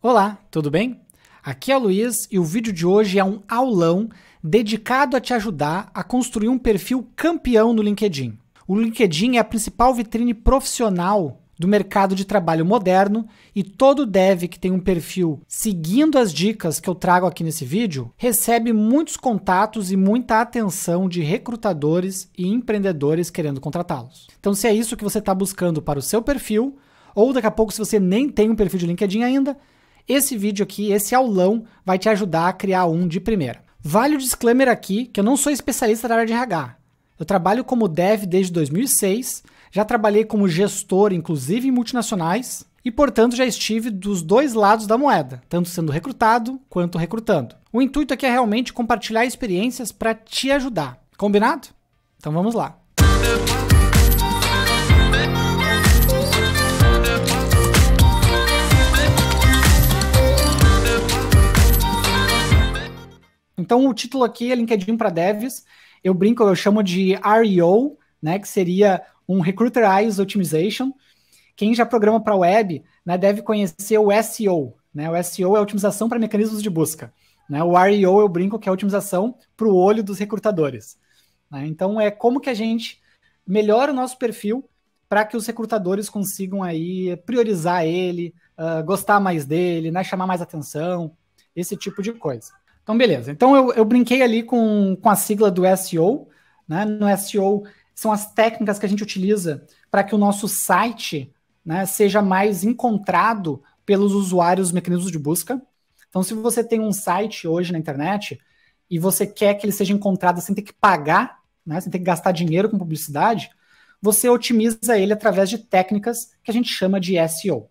Olá, tudo bem? Aqui é o Luiz e o vídeo de hoje é um aulão dedicado a te ajudar a construir um perfil campeão no LinkedIn. O LinkedIn é a principal vitrine profissional do mercado de trabalho moderno e todo dev que tem um perfil seguindo as dicas que eu trago aqui nesse vídeo recebe muitos contatos e muita atenção de recrutadores e empreendedores querendo contratá-los. Então, se é isso que você está buscando para o seu perfil, ou daqui a pouco se você nem tem um perfil de LinkedIn ainda, esse vídeo aqui, esse aulão, vai te ajudar a criar um de primeira. Vale o disclaimer aqui que eu não sou especialista da área de RH. Eu trabalho como dev desde 2006, já trabalhei como gestor, inclusive em multinacionais, e, portanto, já estive dos dois lados da moeda, tanto sendo recrutado quanto recrutando. O intuito aqui é realmente compartilhar experiências para te ajudar. Combinado? Então vamos lá. Então o título aqui é LinkedIn para Devs. Eu brinco, eu chamo de REO, né, que seria um Recruiter Eyes Optimization. Quem já programa para web, né, deve conhecer o SEO. Né? O SEO é otimização para mecanismos de busca. Né? O REO eu brinco que é otimização para o olho dos recrutadores. Né? Então é como que a gente melhora o nosso perfil para que os recrutadores consigam aí priorizar ele, gostar mais dele, né, chamar mais atenção, esse tipo de coisa. Então, beleza. Então, eu brinquei ali com a sigla do SEO. Né? No SEO, são as técnicas que a gente utiliza para que o nosso site, né, seja mais encontrado pelos usuários dos mecanismos de busca. Então, se você tem um site hoje na internet e você quer que ele seja encontrado sem ter que pagar, né, sem ter que gastar dinheiro com publicidade, você otimiza ele através de técnicas que a gente chama de SEO.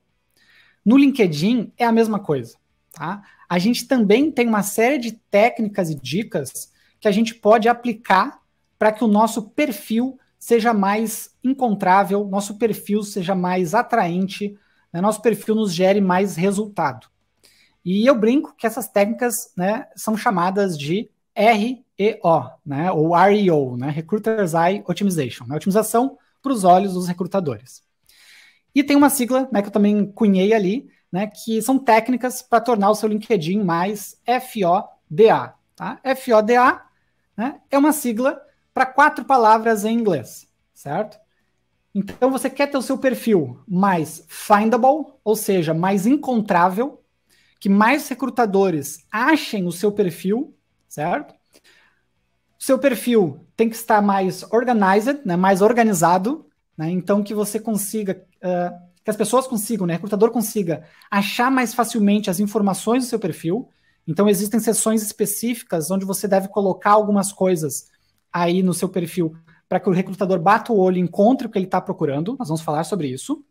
No LinkedIn, é a mesma coisa. Tá? A gente também tem uma série de técnicas e dicas que a gente pode aplicar para que o nosso perfil seja mais encontrável, nosso perfil seja mais atraente, né, nosso perfil nos gere mais resultado. E eu brinco que essas técnicas, né, são chamadas de REO, né, ou REO, né, Recruiter's Eye Optimization, né, otimização para os olhos dos recrutadores. E tem uma sigla, né, que eu também cunhei ali, né, que são técnicas para tornar o seu LinkedIn mais FODA. Tá? FODA, né, é uma sigla para 4 palavras em inglês, certo? Então você quer ter o seu perfil mais findable, ou seja, mais encontrável, que mais recrutadores achem o seu perfil, certo? O seu perfil tem que estar mais organized, né, mais organizado, né, então que você consiga... que as pessoas consigam, né, o recrutador consiga achar mais facilmente as informações do seu perfil. Então, existem seções específicas onde você deve colocar algumas coisas aí no seu perfil para que o recrutador bata o olho e encontre o que ele está procurando. Nós vamos falar sobre isso.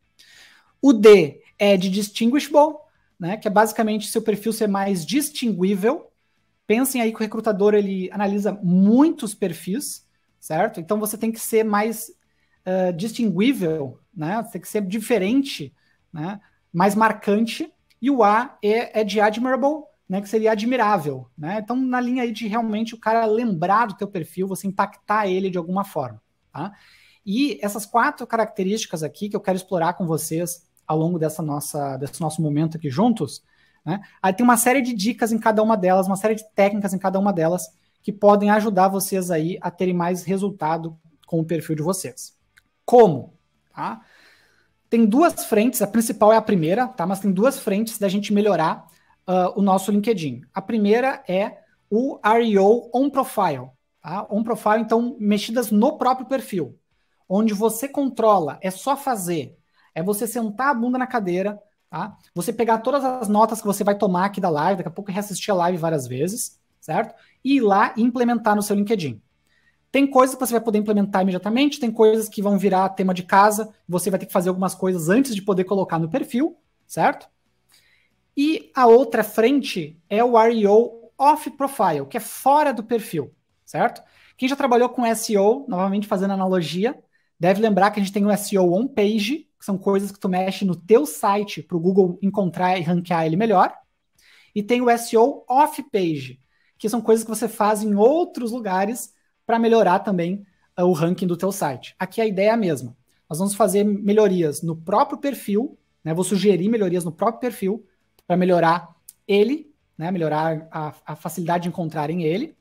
O D é de distinguishable, né, que é basicamente seu perfil ser mais distinguível. Pensem aí que o recrutador ele analisa muitos perfis, certo? Então, você tem que ser mais distinguível, né? Tem que ser diferente, né? Mais marcante. E o A é de admirable, né? Que seria admirável, né? Então, na linha aí de realmente o cara lembrar do teu perfil, você impactar ele de alguma forma, tá? E essas 4 características aqui que eu quero explorar com vocês ao longo desse nosso momento aqui juntos, né? Aí tem uma série de dicas em cada uma delas, uma série de técnicas em cada uma delas que podem ajudar vocês aí a terem mais resultado com o perfil de vocês. Como? Tá? Tem 2 frentes, a principal é a primeira, tá? Mas tem 2 frentes da gente melhorar o nosso LinkedIn. A primeira é o REO On Profile. Tá? On Profile, então, mexidas no próprio perfil, onde você controla, é só fazer, é você sentar a bunda na cadeira, tá? Você pegar todas as notas que você vai tomar aqui da live, daqui a pouco reassistir a live várias vezes, certo? E ir lá e implementar no seu LinkedIn. Tem coisas que você vai poder implementar imediatamente, tem coisas que vão virar tema de casa, você vai ter que fazer algumas coisas antes de poder colocar no perfil, certo? E a outra frente é o REO Off Profile, que é fora do perfil, certo? Quem já trabalhou com SEO, novamente fazendo analogia, deve lembrar que a gente tem o SEO On Page, que são coisas que tu mexe no teu site para o Google encontrar e ranquear ele melhor. E tem o SEO Off Page, que são coisas que você faz em outros lugares para melhorar também o ranking do teu site. Aqui a ideia é a mesma. Nós vamos fazer melhorias no próprio perfil, né? Vou sugerir melhorias no próprio perfil para melhorar ele, né, melhorar a facilidade de encontrarem ele.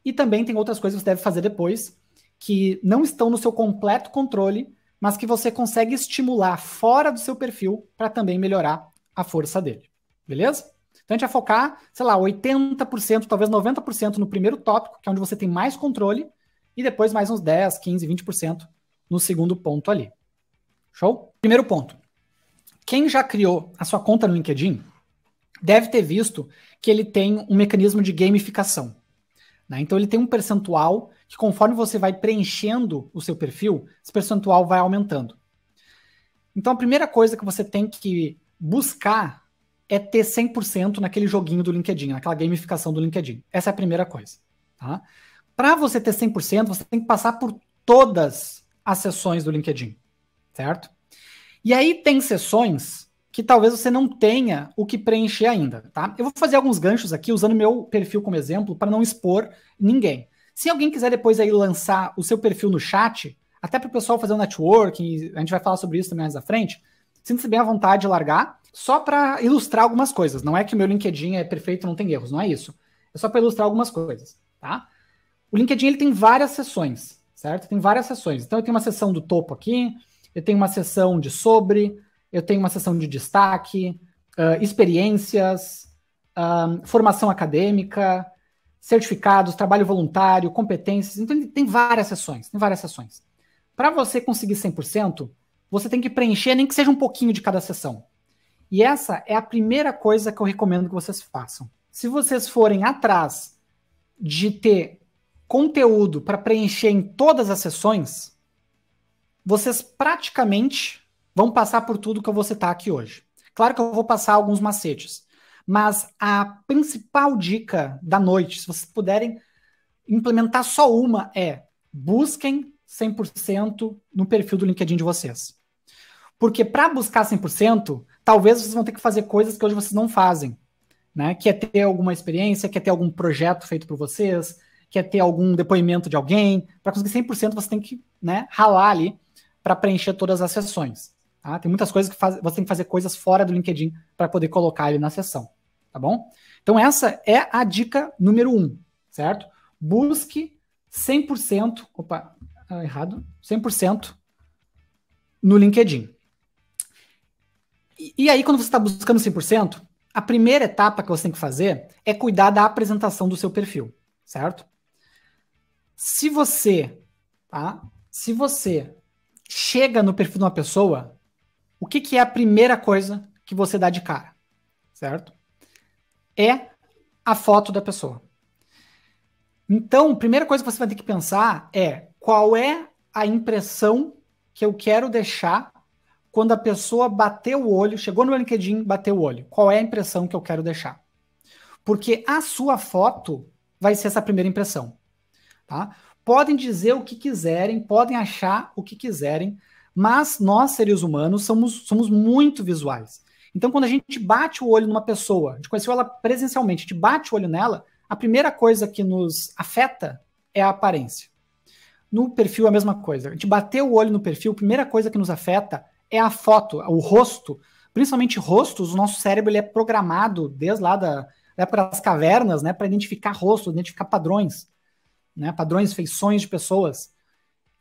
E também tem outras coisas que você deve fazer depois, que não estão no seu completo controle, mas que você consegue estimular fora do seu perfil para também melhorar a força dele. Beleza? Então a gente vai focar, sei lá, 80%, talvez 90% no primeiro tópico, que é onde você tem mais controle, e depois mais uns 10, 15, 20% no segundo ponto ali. Show? Primeiro ponto. Quem já criou a sua conta no LinkedIn deve ter visto que ele tem um mecanismo de gamificação. Né? Então ele tem um percentual que, conforme você vai preenchendo o seu perfil, esse percentual vai aumentando. Então a primeira coisa que você tem que buscar é ter 100% naquele joguinho do LinkedIn, naquela gamificação do LinkedIn. Essa é a primeira coisa. Tá? Para você ter 100%, você tem que passar por todas as sessões do LinkedIn, certo? E aí tem sessões que talvez você não tenha o que preencher ainda, tá? Eu vou fazer alguns ganchos aqui usando meu perfil como exemplo para não expor ninguém. Se alguém quiser depois aí lançar o seu perfil no chat, até para o pessoal fazer um networking, a gente vai falar sobre isso também mais à frente, sinta-se bem à vontade de largar, só para ilustrar algumas coisas. Não é que o meu LinkedIn é perfeito, não tem erros, não é isso. É só para ilustrar algumas coisas, tá? O LinkedIn ele tem várias sessões, certo? Tem várias sessões. Então eu tenho uma sessão do topo aqui, eu tenho uma sessão de sobre, eu tenho uma sessão de destaque, experiências, formação acadêmica, certificados, trabalho voluntário, competências. Então tem várias sessões, tem várias sessões. Para você conseguir 100%, você tem que preencher nem que seja um pouquinho de cada sessão. E essa é a primeira coisa que eu recomendo que vocês façam. Se vocês forem atrás de ter conteúdo para preencher em todas as sessões, vocês praticamente vão passar por tudo que eu vou citar aqui hoje. Claro que eu vou passar alguns macetes, mas a principal dica da noite, se vocês puderem implementar só uma, é busquem 100% no perfil do LinkedIn de vocês. Porque para buscar 100%, talvez vocês vão ter que fazer coisas que hoje vocês não fazem, né? Que é ter alguma experiência, que é ter algum projeto feito por vocês, que é ter algum depoimento de alguém. Para conseguir 100%, você tem que, né, ralar ali para preencher todas as sessões. Tá? Tem muitas coisas que você tem que fazer coisas fora do LinkedIn para poder colocar ele na sessão. Tá bom? Então essa é a dica número 1, certo? Busque 100%, opa, errado, 100% no LinkedIn. E aí, quando você está buscando 100%, a primeira etapa que você tem que fazer é cuidar da apresentação do seu perfil, certo? Se você chega no perfil de uma pessoa, o que é a primeira coisa que você dá de cara, certo? É a foto da pessoa. Então, a primeira coisa que você vai ter que pensar é qual é a impressão que eu quero deixar quando a pessoa bateu o olho, chegou no LinkedIn, bateu o olho. Qual é a impressão que eu quero deixar? Porque a sua foto vai ser essa primeira impressão. Tá? Podem dizer o que quiserem, podem achar o que quiserem, mas nós, seres humanos, somos muito visuais. Então, quando a gente bate o olho numa pessoa, a gente conheceu ela presencialmente, a gente bate o olho nela, a primeira coisa que nos afeta é a aparência. No perfil é a mesma coisa. A gente bateu o olho no perfil, a primeira coisa que nos afeta é a foto, o rosto. Principalmente rostos, o nosso cérebro ele é programado desde lá da época das cavernas, né, para identificar rostos, identificar padrões, né, padrões, feições de pessoas.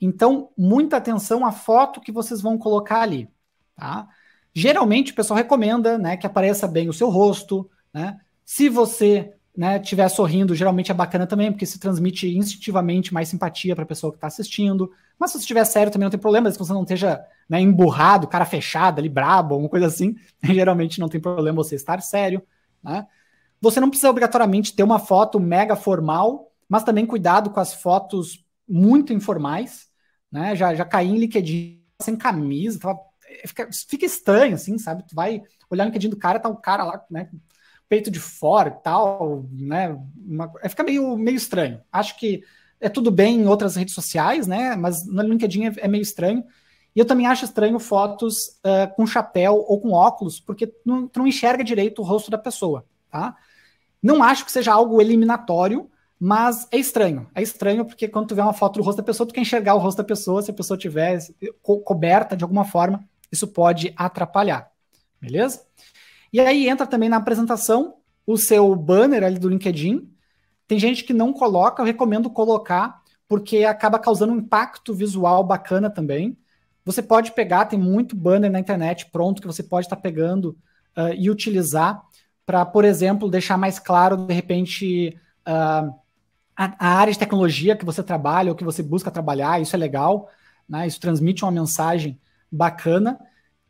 Então, muita atenção à foto que vocês vão colocar ali. Tá? Geralmente, o pessoal recomenda, né, que apareça bem o seu rosto. Né? Se você estiver sorrindo, geralmente é bacana também, porque se transmite instintivamente mais simpatia para a pessoa que está assistindo. Mas se você estiver sério também não tem problema, se você não esteja emburrado, cara fechada, ali brabo, alguma coisa assim, geralmente não tem problema você estar sério. Né? Você não precisa obrigatoriamente ter uma foto mega formal, mas também cuidado com as fotos muito informais. Né? Já caí em LinkedIn sem camisa, fica estranho, assim, sabe? Tu vai olhar no LinkedIn do cara, tá o cara lá, né, peito de fora e tal, né? Fica meio estranho. Acho que é tudo bem em outras redes sociais, né? Mas no LinkedIn é meio estranho. E eu também acho estranho fotos com chapéu ou com óculos, porque tu não enxerga direito o rosto da pessoa, tá? Não acho que seja algo eliminatório, mas é estranho. É estranho porque quando tu vê uma foto do rosto da pessoa, tu quer enxergar o rosto da pessoa. Se a pessoa estiver coberta de alguma forma, isso pode atrapalhar. Beleza? E aí entra também na apresentação o seu banner ali do LinkedIn. Tem gente que não coloca, eu recomendo colocar, porque acaba causando um impacto visual bacana também. Você pode pegar, tem muito banner na internet pronto que você pode estar pegando e utilizar para, por exemplo, deixar mais claro, de repente, a área de tecnologia que você trabalha ou que você busca trabalhar. Isso é legal, né? Isso transmite uma mensagem bacana.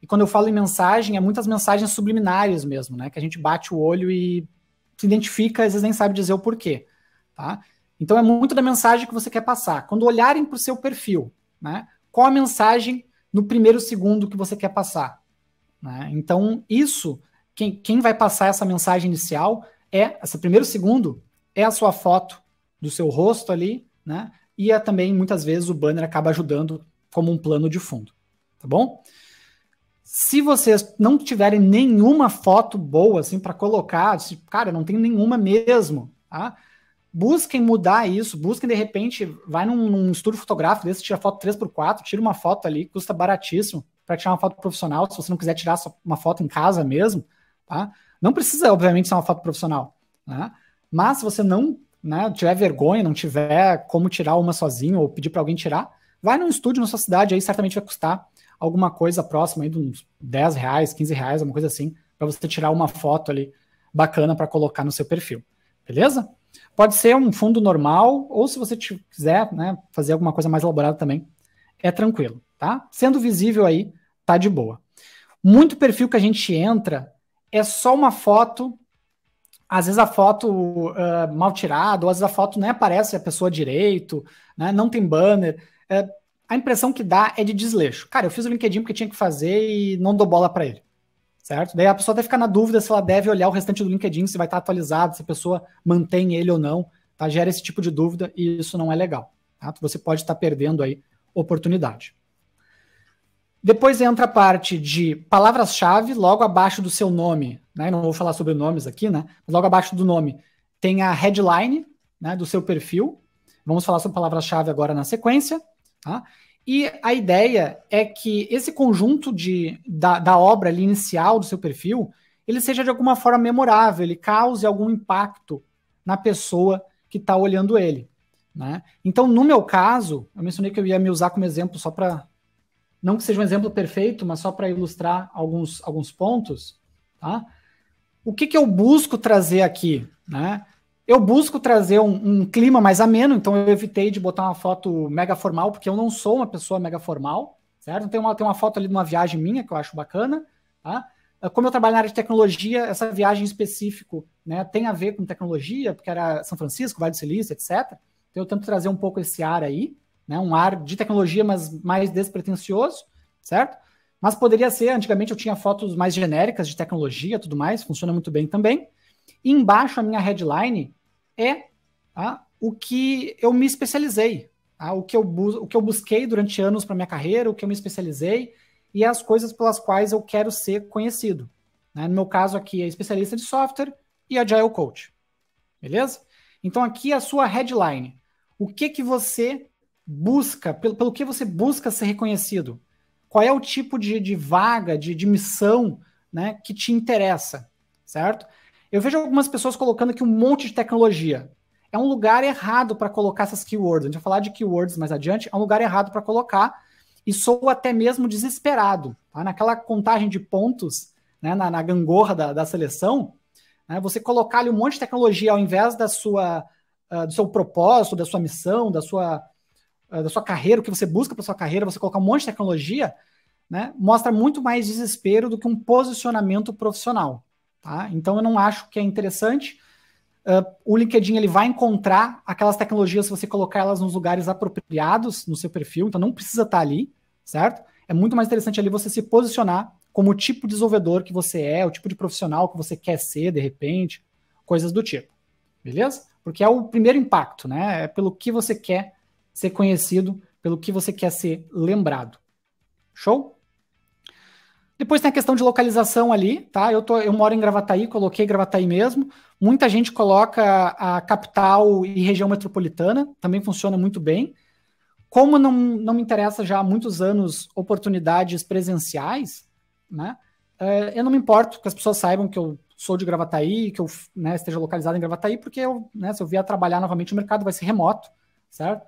E quando eu falo em mensagem, é muitas mensagens subliminares mesmo, né? Que a gente bate o olho e se identifica, às vezes nem sabe dizer o porquê, tá? Então é muito da mensagem que você quer passar. Quando olharem para o seu perfil, né? Qual a mensagem no primeiro segundo que você quer passar, né? Então isso, quem vai passar essa mensagem inicial esse primeiro segundo é a sua foto do seu rosto ali, né? E também muitas vezes o banner acaba ajudando como um plano de fundo, tá bom? Se vocês não tiverem nenhuma foto boa assim para colocar, cara, não tem nenhuma mesmo, tá? Busquem mudar isso, busquem de repente, vai num estúdio fotográfico desse, tira foto 3x4, tira uma foto ali, custa baratíssimo para tirar uma foto profissional, se você não quiser tirar uma foto em casa mesmo, tá? Não precisa, obviamente, ser uma foto profissional, né? Mas se você não, né, tiver vergonha, não tiver como tirar uma sozinho ou pedir para alguém tirar, vai num estúdio na sua cidade, aí certamente vai custar alguma coisa próxima aí de uns 10 reais, 15 reais, alguma coisa assim, para você tirar uma foto ali bacana para colocar no seu perfil, beleza? Pode ser um fundo normal, ou se você quiser, né, fazer alguma coisa mais elaborada também, é tranquilo, tá? Sendo visível aí, tá de boa. Muito perfil que a gente entra é só uma foto, às vezes a foto mal tirada, ou às vezes a foto nem aparece a pessoa direito, né, não tem banner, a impressão que dá é de desleixo. Cara, eu fiz o LinkedIn porque tinha que fazer e não dou bola para ele, certo? Daí a pessoa deve ficar na dúvida se ela deve olhar o restante do LinkedIn, se vai estar atualizado, se a pessoa mantém ele ou não, tá? Gera esse tipo de dúvida e isso não é legal, tá? Você pode estar perdendo aí oportunidade. Depois entra a parte de palavras-chave, logo abaixo do seu nome, né? Não vou falar sobre nomes aqui, né? Mas logo abaixo do nome tem a headline, né, do seu perfil. Vamos falar sobre palavras-chave agora na sequência, tá? E a ideia é que esse conjunto da obra ali inicial do seu perfil, ele seja de alguma forma memorável, ele cause algum impacto na pessoa que está olhando ele, né? Então, no meu caso, eu mencionei que eu ia me usar como exemplo só para, não que seja um exemplo perfeito, mas só para ilustrar alguns pontos, tá? O que eu busco trazer aqui, né? Eu busco trazer um clima mais ameno, então eu evitei de botar uma foto mega formal, porque eu não sou uma pessoa mega formal, certo? Tem uma foto ali de uma viagem minha, que eu acho bacana, tá? Como eu trabalho na área de tecnologia, essa viagem em específico, né, tem a ver com tecnologia, porque era São Francisco, Vale do Silício, etc. Então eu tento trazer um pouco esse ar aí, né, um ar de tecnologia, mas mais despretensioso, certo? Mas poderia ser, antigamente eu tinha fotos mais genéricas de tecnologia, tudo mais, funciona muito bem também. E embaixo a minha headline o que eu me especializei, o que eu busquei durante anos para minha carreira, o que eu me especializei e as coisas pelas quais eu quero ser conhecido, né? No meu caso aqui é especialista de software e Agile Coach, beleza? Então aqui é a sua headline. O que você busca, pelo que você busca ser reconhecido? Qual é o tipo de vaga, de missão, né, que te interessa, certo? Eu vejo algumas pessoas colocando aqui um monte de tecnologia. É um lugar errado para colocar essas keywords. A gente vai falar de keywords mais adiante. É um lugar errado para colocar e sou até mesmo desesperado. Tá? Naquela contagem de pontos, né, na gangorra da seleção, né, você colocar ali um monte de tecnologia ao invés do seu propósito, da sua missão, da sua carreira, o que você busca para sua carreira, você colocar um monte de tecnologia, né, mostra muito mais desespero do que um posicionamento profissional. Tá? Então eu não acho que é interessante. O LinkedIn ele vai encontrar aquelas tecnologias se você colocar elas nos lugares apropriados no seu perfil, então não precisa estar ali, certo? É muito mais interessante ali você se posicionar como o tipo de desenvolvedor que você é, o tipo de profissional que você quer ser de repente, coisas do tipo, beleza? Porque é o primeiro impacto, né? É pelo que você quer ser conhecido, pelo que você quer ser lembrado. Show? Depois tem a questão de localização ali, tá? Eu moro em Gravataí, coloquei Gravataí mesmo. Muita gente coloca a capital e região metropolitana, também funciona muito bem. Como não me interessa já há muitos anos oportunidades presenciais, né? eu não me importo que as pessoas saibam que eu sou de Gravataí, que eu, né, esteja localizado em Gravataí, porque eu, né, se eu vier trabalhar novamente no mercado, vai ser remoto, certo?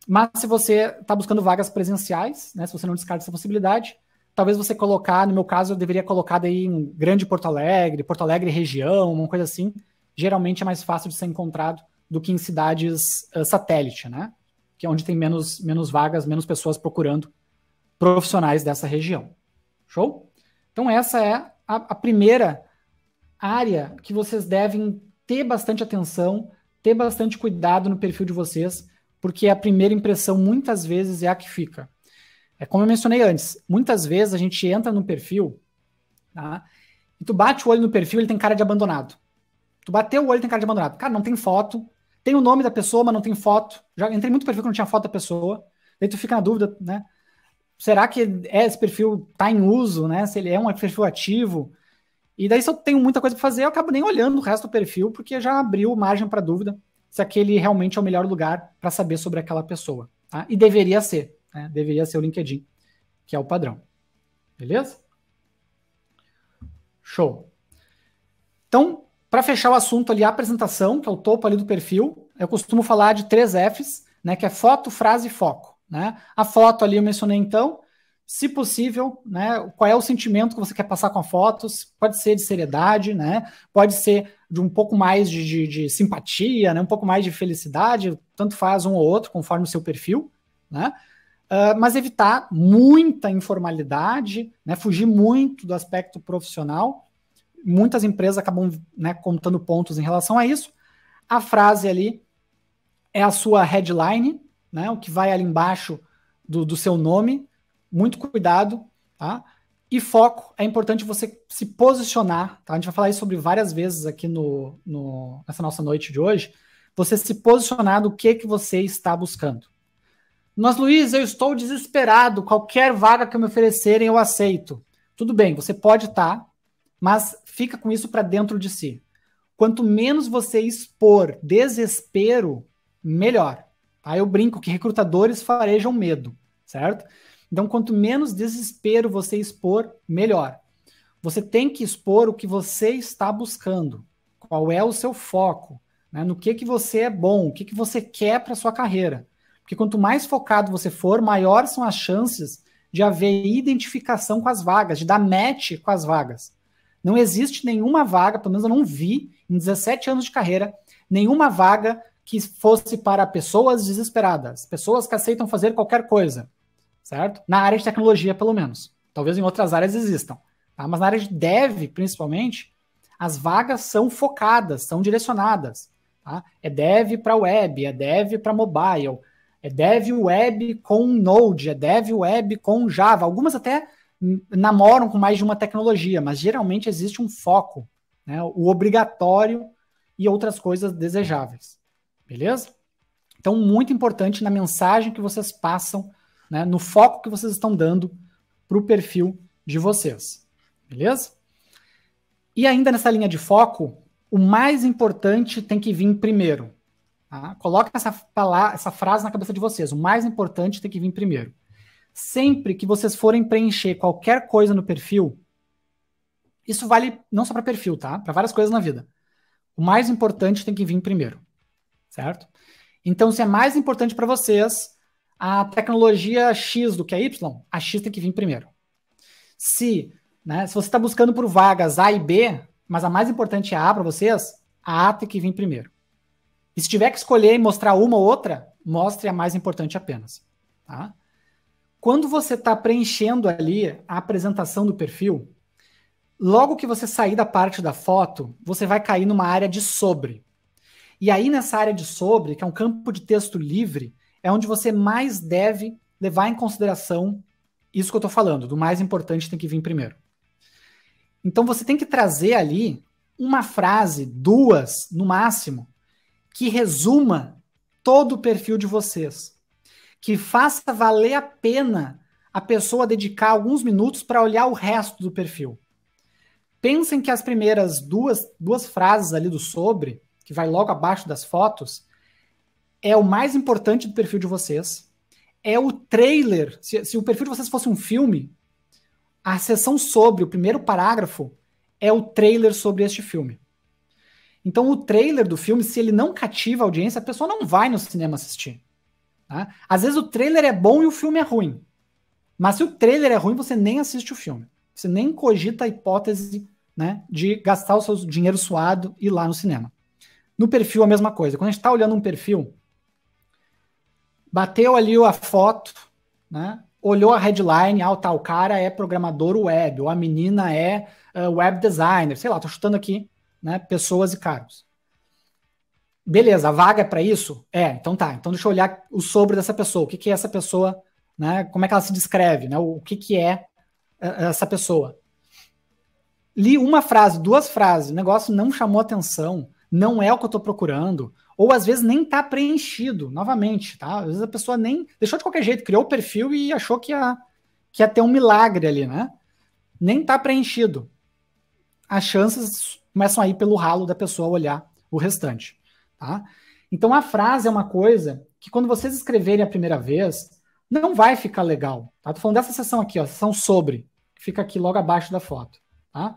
Mas se você está buscando vagas presenciais, né, se você não descarta essa possibilidade, talvez você colocar, no meu caso, eu deveria colocar daí em Grande Porto Alegre região, uma coisa assim. Geralmente é mais fácil de ser encontrado do que em cidades satélite, né? Que é onde tem menos vagas, menos pessoas procurando profissionais dessa região. Show? Então essa é a primeira área que vocês devem ter bastante atenção, ter bastante cuidado no perfil de vocês, porque a primeira impressão muitas vezes é a que fica. É como eu mencionei antes, muitas vezes a gente entra no perfil, tá? E tu bate o olho no perfil, ele tem cara de abandonado. Tu bateu o olho, tem cara de abandonado. Cara, não tem foto, tem o nome da pessoa, mas não tem foto. Já entrei muito perfil que não tinha foto da pessoa. Daí tu fica na dúvida, né? Será que esse perfil tá em uso, né? Se ele é um perfil ativo. E daí se eu tenho muita coisa para fazer, eu acabo nem olhando o resto do perfil, porque já abriu margem para dúvida se aquele realmente é o melhor lugar para saber sobre aquela pessoa. Tá? E deveria ser, né? Deveria ser o LinkedIn, que é o padrão. Beleza? Show. Então, para fechar o assunto ali, a apresentação, que é o topo ali do perfil, eu costumo falar de 3 Fs, né? Que é foto, frase e foco. Né? A foto ali eu mencionei então, se possível, né, qual é o sentimento que você quer passar com as fotos, pode ser de seriedade, né, pode ser de um pouco mais de simpatia, né, um pouco mais de felicidade, tanto faz um ou outro, conforme o seu perfil, né, mas evitar muita informalidade, né, fugir muito do aspecto profissional. Muitas empresas acabam, né, contando pontos em relação a isso. A frase ali é a sua headline, né, o que vai ali embaixo do seu nome. Muito cuidado, tá? E foco, é importante você se posicionar, tá? A gente vai falar isso sobre várias vezes aqui nessa nossa noite de hoje. Você se posicionar do que você está buscando. Mas, Luiz, eu estou desesperado. Qualquer vaga que me oferecerem, eu aceito. Tudo bem, você pode estar, mas fica com isso para dentro de si. Quanto menos você expor desespero, melhor. Tá? Eu brinco que recrutadores farejam medo, certo? Então, quanto menos desespero você expor, melhor. Você tem que expor o que você está buscando. Qual é o seu foco? Né? No que você é bom? O que você quer para sua carreira? Porque quanto mais focado você for, maiores são as chances de haver identificação com as vagas, de dar match com as vagas. Não existe nenhuma vaga, pelo menos eu não vi, em 17 anos de carreira, nenhuma vaga que fosse para pessoas desesperadas, pessoas que aceitam fazer qualquer coisa. Certo? Na área de tecnologia, pelo menos. Talvez em outras áreas existam. Tá? Mas na área de dev, principalmente, as vagas são focadas, são direcionadas. Tá? É dev para web, é dev para mobile, é dev web com Node, é dev web com Java. Algumas até namoram com mais de uma tecnologia, mas geralmente existe um foco, né? O obrigatório e outras coisas desejáveis. Beleza? Então, muito importante na mensagem que vocês passam, né, no foco que vocês estão dando para o perfil de vocês. Beleza? E ainda nessa linha de foco, o mais importante tem que vir primeiro. Tá? Coloca essa frase na cabeça de vocês. O mais importante tem que vir primeiro. Sempre que vocês forem preencher qualquer coisa no perfil, isso vale não só para perfil, tá? Para várias coisas na vida. O mais importante tem que vir primeiro. Certo? Então, se é mais importante para vocês a tecnologia X do que a Y, a X tem que vir primeiro. Se você está buscando por vagas A e B, mas a mais importante é a A para vocês, a A tem que vir primeiro. E se tiver que escolher e mostrar uma ou outra, mostre a mais importante apenas. Tá? Quando você está preenchendo ali a apresentação do perfil, logo que você sair da parte da foto, você vai cair numa área de sobre. E aí nessa área de sobre, que é um campo de texto livre, é onde você mais deve levar em consideração isso que eu estou falando, do mais importante tem que vir primeiro. Então você tem que trazer ali uma frase, 2 no máximo, que resuma todo o perfil de vocês, que faça valer a pena a pessoa dedicar alguns minutos para olhar o resto do perfil. Pensem que as primeiras duas frases ali do sobre, que vai logo abaixo das fotos, é o mais importante do perfil de vocês. É o trailer. Se o perfil de vocês fosse um filme, a seção sobre, o primeiro parágrafo, é o trailer sobre este filme. Então, o trailer do filme, se ele não cativa a audiência, a pessoa não vai no cinema assistir. Tá? Às vezes o trailer é bom e o filme é ruim. Mas se o trailer é ruim, você nem assiste o filme. Você nem cogita a hipótese, né, de gastar o seu dinheiro suado e ir lá no cinema. No perfil, a mesma coisa. Quando a gente está olhando um perfil, bateu ali a foto, né, olhou a headline, o cara é programador web, ou a menina é web designer, sei lá, tô chutando aqui, né, pessoas e cargos. Beleza, a vaga é para isso? Então tá. Então deixa eu olhar o sobre dessa pessoa. O que que é essa pessoa, né? Como é que ela se descreve, né? O que que é essa pessoa? Li uma frase, 2 frases, o negócio não chamou atenção, não é o que eu estou procurando, ou às vezes nem está preenchido, novamente, tá? Às vezes a pessoa nem deixou de qualquer jeito, criou o perfil e achou que ia ter um milagre ali, né? Nem está preenchido. As chances começam a ir pelo ralo da pessoa olhar o restante, tá? Então a frase é uma coisa que quando vocês escreverem a primeira vez, não vai ficar legal, tá? Tô falando dessa seção aqui, ó, seção sobre, que fica aqui logo abaixo da foto, tá?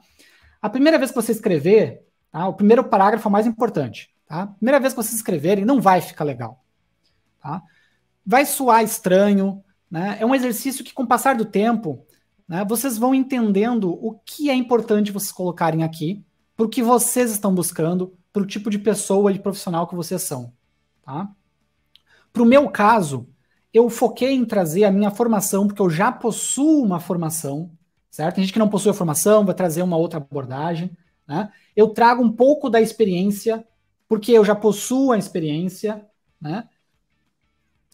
A primeira vez que você escrever, tá? O primeiro parágrafo é o mais importante, tá? A primeira vez que vocês escreverem, não vai ficar legal, tá? Vai soar estranho, né? É um exercício que com o passar do tempo, né, vocês vão entendendo o que é importante vocês colocarem aqui, para o que vocês estão buscando, para o tipo de pessoa e profissional que vocês são, tá? Para o meu caso, eu foquei em trazer a minha formação, porque eu já possuo uma formação, certo? Tem gente que não possui a formação, vai trazer uma outra abordagem, né? Eu trago um pouco da experiência, porque eu já possuo a experiência, né?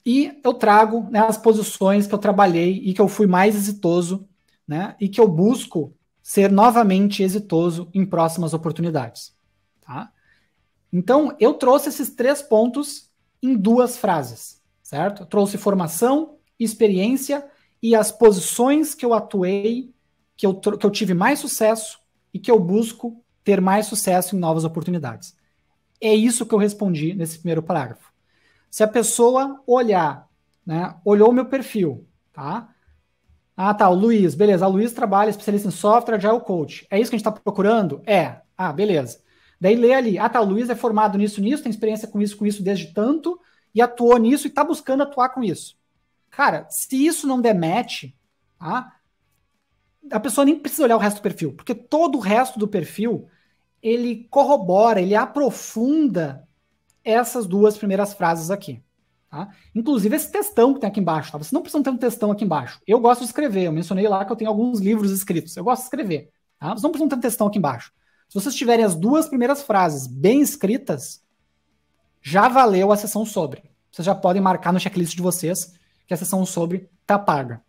E eu trago, né, as posições que eu trabalhei e que eu fui mais exitoso, né? E que eu busco ser novamente exitoso em próximas oportunidades, tá? Então, eu trouxe esses 3 pontos em 2 frases, certo? Eu trouxe formação, experiência e as posições que eu atuei, que eu tive mais sucesso e que eu busco ter mais sucesso em novas oportunidades. É isso que eu respondi nesse primeiro parágrafo. Se a pessoa olhar, né, olhou o meu perfil, tá? Ah, tá, o Luiz, beleza. A Luiz trabalha especialista em software, Agile Coach. É isso que a gente está procurando? É. Ah, beleza. Daí lê ali, tá, o Luiz é formado nisso, tem experiência com isso desde tanto, e atuou nisso e está buscando atuar com isso. Cara, se isso não der match, tá, a pessoa nem precisa olhar o resto do perfil, porque todo o resto do perfil, ele corrobora, ele aprofunda essas 2 primeiras frases aqui. Tá? Inclusive esse textão que tem aqui embaixo. Tá? Vocês não precisam ter um textão aqui embaixo. Eu gosto de escrever. Eu mencionei lá que eu tenho alguns livros escritos. Eu gosto de escrever. Tá? Vocês não precisam ter um textão aqui embaixo. Se vocês tiverem as 2 primeiras frases bem escritas, já valeu a sessão sobre. Vocês já podem marcar no checklist de vocês que a sessão sobre está paga.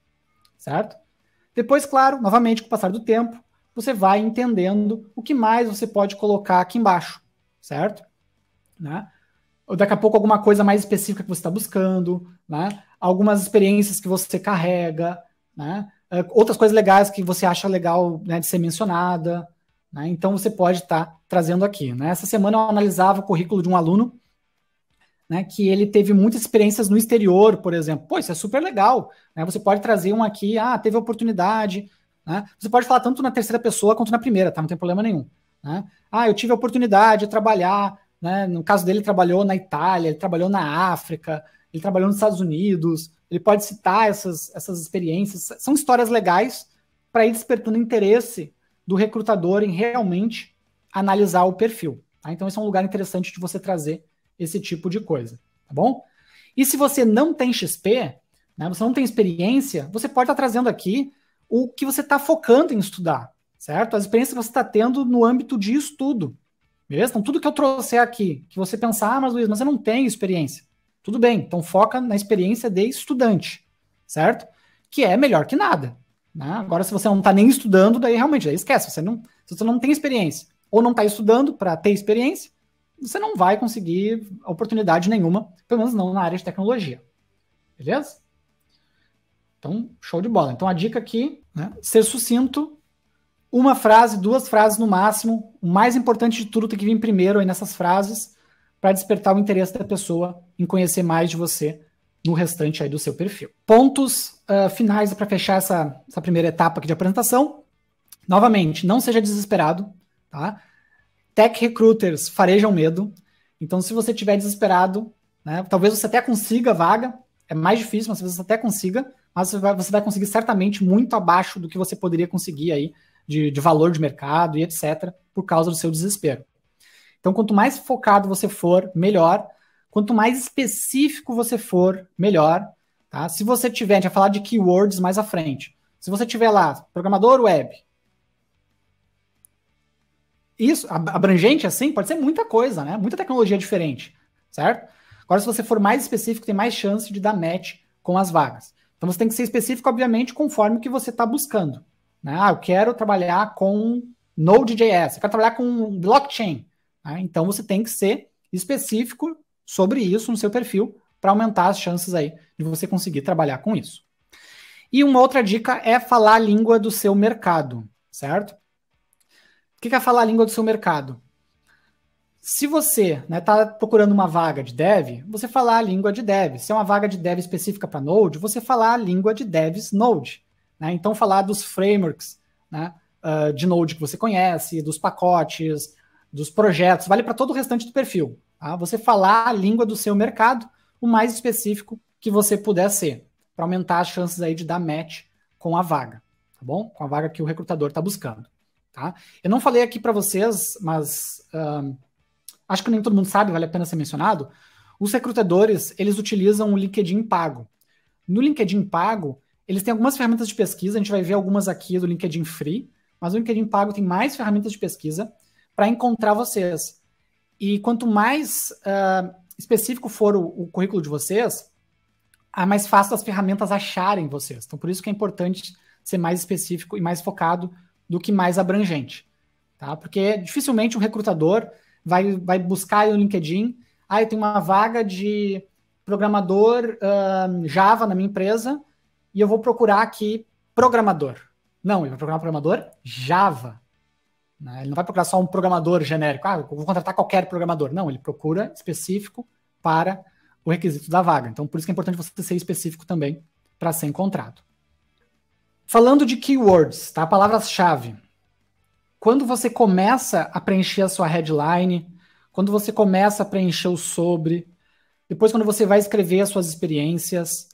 Certo? Depois, claro, novamente, com o passar do tempo, você vai entendendo o que mais você pode colocar aqui embaixo. Certo? Né? Ou daqui a pouco alguma coisa mais específica que você está buscando, né? Algumas experiências que você carrega, né? Outras coisas legais que você acha legal, né, de ser mencionada, né? Então você pode estar trazendo aqui. Né? Essa semana eu analisava o currículo de um aluno, né, que ele teve muitas experiências no exterior, por exemplo. Pô, isso é super legal. Né? Você pode trazer um aqui, teve oportunidade. Né? Você pode falar tanto na terceira pessoa quanto na primeira, tá? Não tem problema nenhum. Né? Eu tive a oportunidade de trabalhar. Né? No caso dele, ele trabalhou na Itália, ele trabalhou na África, ele trabalhou nos Estados Unidos. Ele pode citar essas experiências. São histórias legais para ir despertando interesse do recrutador em realmente analisar o perfil. Tá? Então, esse é um lugar interessante de você trazer esse tipo de coisa. Tá bom? E se você não tem XP, né, você não tem experiência, você pode estar trazendo aqui o que você está focando em estudar. Certo? As experiências que você está tendo no âmbito de estudo. Beleza? Então, tudo que eu trouxer aqui, que você pensar, mas Luiz, mas eu não tenho experiência. Tudo bem, então foca na experiência de estudante, certo? Que é melhor que nada. Né? Agora, se você não está nem estudando, daí realmente, daí esquece. Se você não tem experiência ou não está estudando para ter experiência, você não vai conseguir oportunidade nenhuma, pelo menos não na área de tecnologia. Beleza? Então, show de bola. Então, a dica aqui, né, ser sucinto, 1 frase, 2 frases no máximo. O mais importante de tudo tem que vir primeiro aí nessas frases para despertar o interesse da pessoa em conhecer mais de você no restante aí do seu perfil. Pontos finais para fechar essa primeira etapa aqui de apresentação. Novamente, não seja desesperado, tá? Tech recruiters farejam medo. Então, se você estiver desesperado, né, talvez você até consiga a vaga, é mais difícil, mas você até consiga, mas você vai conseguir certamente muito abaixo do que você poderia conseguir aí de valor de mercado e etc., por causa do seu desespero. Então, quanto mais focado você for, melhor. Quanto mais específico você for, melhor. Tá? Se você tiver, a gente vai falar de keywords mais à frente. Se você tiver lá, programador web, isso, abrangente assim, pode ser muita coisa, né? Muita tecnologia diferente, certo? Agora, se você for mais específico, tem mais chance de dar match com as vagas. Então, você tem que ser específico, obviamente, conforme o que você está buscando. Né? Ah, eu quero trabalhar com Node.js, eu quero trabalhar com blockchain. Né? Então, você tem que ser específico sobre isso no seu perfil para aumentar as chances aí de você conseguir trabalhar com isso. E uma outra dica é falar a língua do seu mercado, certo? O que é falar a língua do seu mercado? Se você está procurando uma vaga de dev, você falar a língua de dev. Se é uma vaga de dev específica para Node, você falar a língua de devs Node. Né? Então, falar dos frameworks, né, de Node que você conhece, dos pacotes, dos projetos, vale para todo o restante do perfil. Tá? Você falar a língua do seu mercado, o mais específico que você puder ser, para aumentar as chances aí de dar match com a vaga, tá bom? Com a vaga que o recrutador está buscando. Tá? Eu não falei aqui para vocês, mas acho que nem todo mundo sabe, vale a pena ser mencionado. Os recrutadores, eles utilizam o LinkedIn pago. No LinkedIn pago, eles têm algumas ferramentas de pesquisa, a gente vai ver algumas aqui do LinkedIn Free, mas o LinkedIn pago tem mais ferramentas de pesquisa para encontrar vocês. E quanto mais específico for o currículo de vocês, é mais fácil as ferramentas acharem vocês. Então, por isso que é importante ser mais específico e mais focado do que mais abrangente. Tá? Porque dificilmente um recrutador vai buscar no LinkedIn, eu tenho uma vaga de programador Java na minha empresa e eu vou procurar aqui programador. Não, ele vai procurar um programador Java. Né? Ele não vai procurar só um programador genérico. Eu vou contratar qualquer programador. Não, ele procura específico para o requisito da vaga. Então, por isso que é importante você ser específico também para ser encontrado. Falando de keywords, tá? Palavras-chave. Quando você começa a preencher a sua headline, quando você começa a preencher o sobre, depois quando você vai escrever as suas experiências,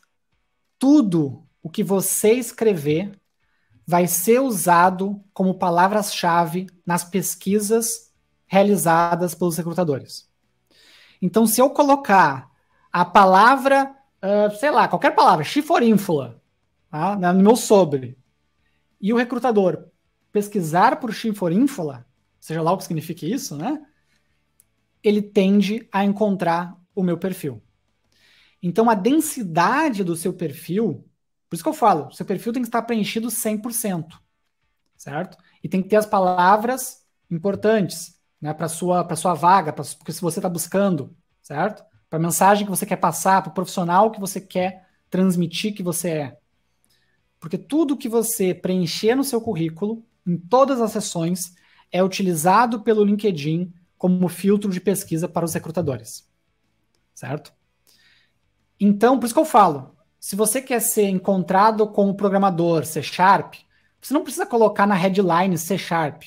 tudo o que você escrever vai ser usado como palavras-chave nas pesquisas realizadas pelos recrutadores. Então, se eu colocar a palavra, sei lá, qualquer palavra, chiforinfla, tá, no meu sobre, e o recrutador pesquisar por chiforinfla, seja lá o que signifique isso, né? Ele tende a encontrar o meu perfil. Então, a densidade do seu perfil, por isso que eu falo, seu perfil tem que estar preenchido 100%, certo? E tem que ter as palavras importantes, né, para sua vaga, porque se você está buscando, certo? Para a mensagem que você quer passar, para o profissional que você quer transmitir que você é. Porque tudo que você preencher no seu currículo, em todas as sessões, é utilizado pelo LinkedIn como filtro de pesquisa para os recrutadores. Certo? Então, por isso que eu falo, se você quer ser encontrado como programador C#, você não precisa colocar na headline C#,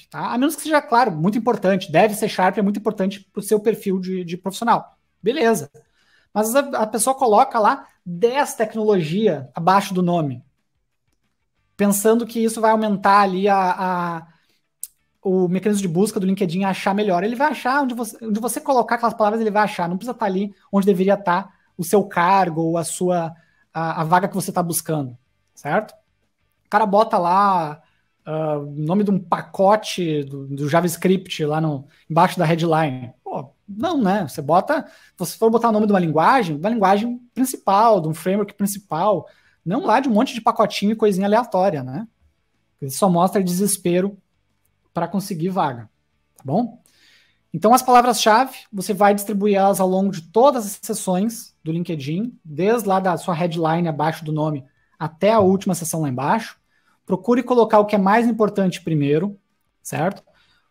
tá? A menos que seja, claro, muito importante. Deve C# é muito importante para o seu perfil de profissional. Beleza. Mas a pessoa coloca lá 10 tecnologia abaixo do nome, pensando que isso vai aumentar ali o mecanismo de busca do LinkedIn a achar melhor. Ele vai achar onde você colocar aquelas palavras, ele vai achar. Não precisa estar ali onde deveria estar o seu cargo ou a vaga que você está buscando, certo? O cara bota lá o nome de um pacote do JavaScript lá embaixo da headline. Pô, não, né? Você bota, se você for botar o nome de uma linguagem principal, de um framework principal, não lá de um monte de pacotinho e coisinha aleatória, né? Isso só mostra desespero para conseguir vaga, tá bom? Então, as palavras-chave, você vai distribuir elas ao longo de todas as sessões do LinkedIn, desde lá da sua headline abaixo do nome até a última sessão lá embaixo. Procure colocar o que é mais importante primeiro, certo?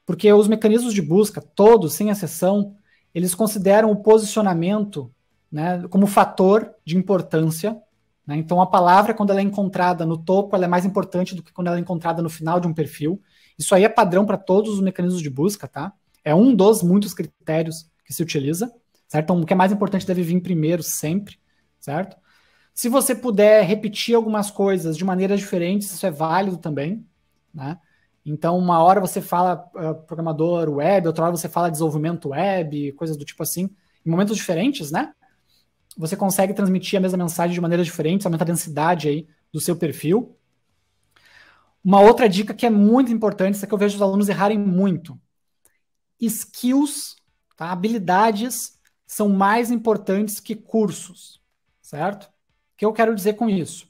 Porque os mecanismos de busca, todos, sem exceção, eles consideram o posicionamento né, como fator de importância, né? Então a palavra, quando ela é encontrada no topo, ela é mais importante do que quando ela é encontrada no final de um perfil. Isso aí é padrão para todos os mecanismos de busca, tá? É um dos muitos critérios que se utiliza, certo? Então o que é mais importante deve vir primeiro sempre, certo? Se você puder repetir algumas coisas de maneiras diferentes, isso é válido também, né? Então, uma hora você fala programador web, outra hora você fala desenvolvimento web, coisas do tipo assim, em momentos diferentes, né? Você consegue transmitir a mesma mensagem de maneiras diferentes, aumenta a densidade aí do seu perfil. Uma outra dica que é muito importante, isso é que eu vejo os alunos errarem muito. Skills, tá? Habilidades são mais importantes que cursos, certo? O que eu quero dizer com isso?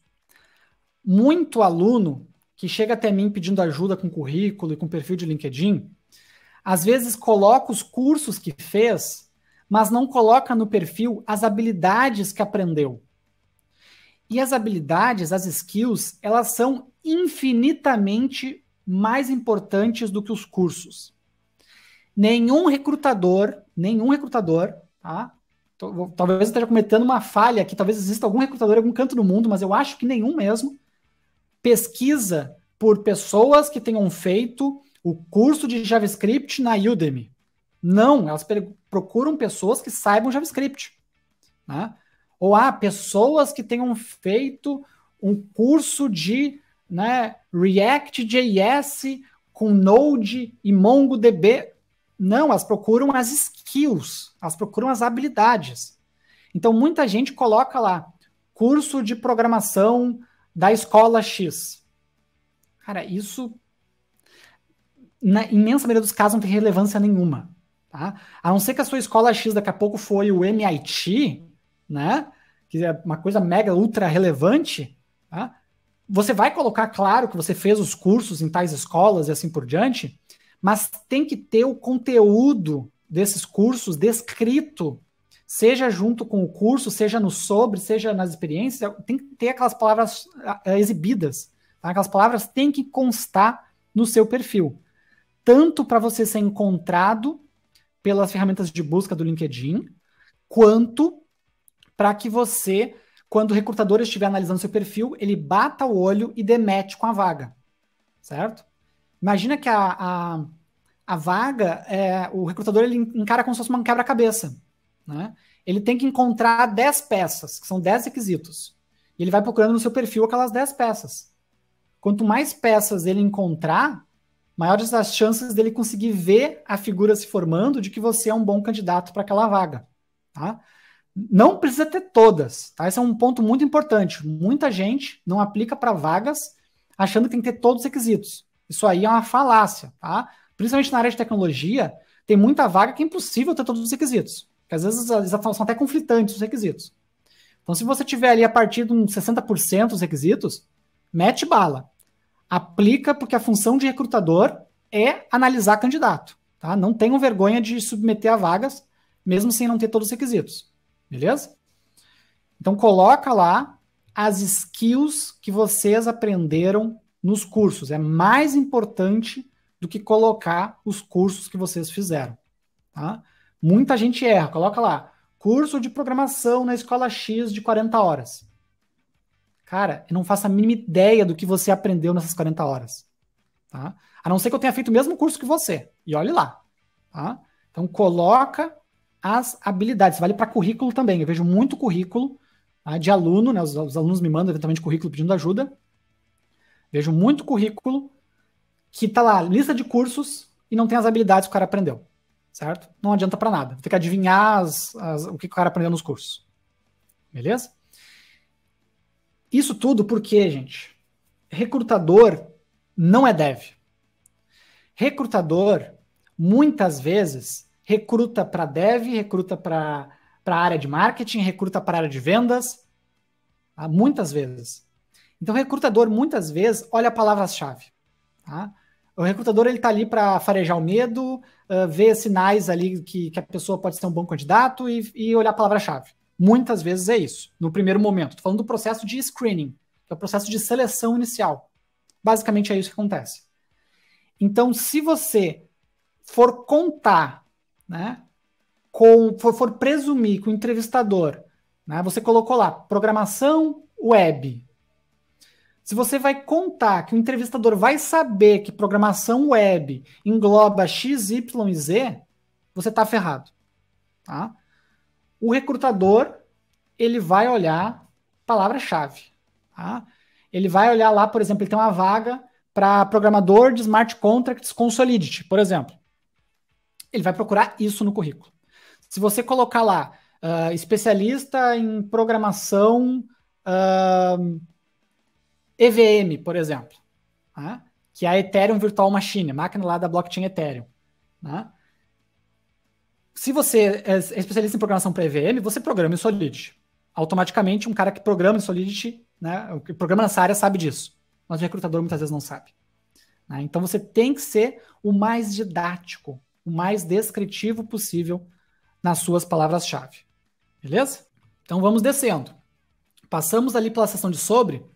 Muito aluno que chega até mim pedindo ajuda com currículo e com perfil de LinkedIn, às vezes coloca os cursos que fez, mas não coloca no perfil as habilidades que aprendeu. E as habilidades, as skills, elas são infinitamente mais importantes do que os cursos. Nenhum recrutador, tá? Talvez eu esteja cometendo uma falha aqui, talvez exista algum recrutador em algum canto do mundo, mas eu acho que nenhum mesmo, pesquisa por pessoas que tenham feito o curso de JavaScript na Udemy. Não, elas procuram pessoas que saibam JavaScript, né? Ou pessoas que tenham feito um curso de, né, React.js com Node e MongoDB. Não, elas procuram as skills, elas procuram as habilidades. Então, muita gente coloca lá curso de programação da escola X. Cara, isso, na imensa maioria dos casos, não tem relevância nenhuma. Tá? A não ser que a sua escola X daqui a pouco foi o MIT, né? Que é uma coisa mega ultra relevante, tá? Você vai colocar, claro, que você fez os cursos em tais escolas e assim por diante, mas tem que ter o conteúdo desses cursos descrito, seja junto com o curso, seja no sobre, seja nas experiências, tem que ter aquelas palavras exibidas, tá? Aquelas palavras têm que constar no seu perfil, tanto para você ser encontrado pelas ferramentas de busca do LinkedIn, quanto para que você, quando o recrutador estiver analisando seu perfil, ele bata o olho e dê match com a vaga, certo? Imagina que a vaga, o recrutador ele encara como se fosse uma quebra-cabeça, né? Ele tem que encontrar 10 peças, que são 10 requisitos, e ele vai procurando no seu perfil aquelas 10 peças. Quanto mais peças ele encontrar, maiores as chances dele conseguir ver a figura se formando de que você é um bom candidato para aquela vaga, tá? Não precisa ter todas, tá? Esse é um ponto muito importante. Muita gente não aplica para vagas achando que tem que ter todos os requisitos. Isso aí é uma falácia, tá? Principalmente na área de tecnologia, tem muita vaga que é impossível ter todos os requisitos. Porque às vezes são até conflitantes os requisitos. Então, se você tiver ali a partir de uns 60% dos requisitos, mete bala. Aplica, porque a função de recrutador é analisar candidato, tá? Não tenham vergonha de submeter a vagas, mesmo sem não ter todos os requisitos. Beleza? Então, coloca lá as skills que vocês aprenderam nos cursos. É mais importante do que colocar os cursos que vocês fizeram. Tá? Muita gente erra. Coloca lá, curso de programação na escola X de 40 horas. Cara, eu não faço a mínima ideia do que você aprendeu nessas 40 horas. Tá? A não ser que eu tenha feito o mesmo curso que você. E olhe lá. Tá? Então, coloca as habilidades. Vale para currículo também. Eu vejo muito currículo, tá, de aluno, né? Os alunos me mandam eventualmente currículo pedindo ajuda. Vejo muito currículo que tá lá, lista de cursos, e não tem as habilidades que o cara aprendeu. Certo? Não adianta para nada. Tem que adivinhar o que o cara aprendeu nos cursos. Beleza? Isso tudo porque, gente, recrutador não é dev. Recrutador, muitas vezes, recruta para dev, recruta para a área de marketing, recruta para a área de vendas, tá? Muitas vezes. Então, o recrutador, muitas vezes, olha palavras-chave. Tá? O recrutador ele está ali para farejar o medo, ver sinais ali que a pessoa pode ser um bom candidato e olhar a palavra-chave. Muitas vezes é isso, no primeiro momento. Estou falando do processo de screening, que é o processo de seleção inicial. Basicamente é isso que acontece. Então, se você for contar, né, for presumir que o entrevistador né? Você colocou lá, programação web. Se você vai contar que o entrevistador vai saber que programação web engloba X, Y e Z, você está ferrado. Tá? O recrutador, ele vai olhar palavra-chave. Tá? Ele vai olhar lá, por exemplo, ele tem uma vaga para programador de smart contracts com Solidity, por exemplo. Ele vai procurar isso no currículo. Se você colocar lá, especialista em programação EVM, por exemplo, né? Que é a Ethereum Virtual Machine, a máquina lá da blockchain Ethereum. Né? Se você é especialista em programação para EVM, você programa em Solidity. Automaticamente, um cara que programa em Solidity, né, que programa nessa área sabe disso. Mas o recrutador muitas vezes não sabe. Né? Então você tem que ser o mais didático, o mais descritivo possível nas suas palavras-chave. Beleza? Então vamos descendo. Passamos ali pela seção de sobre.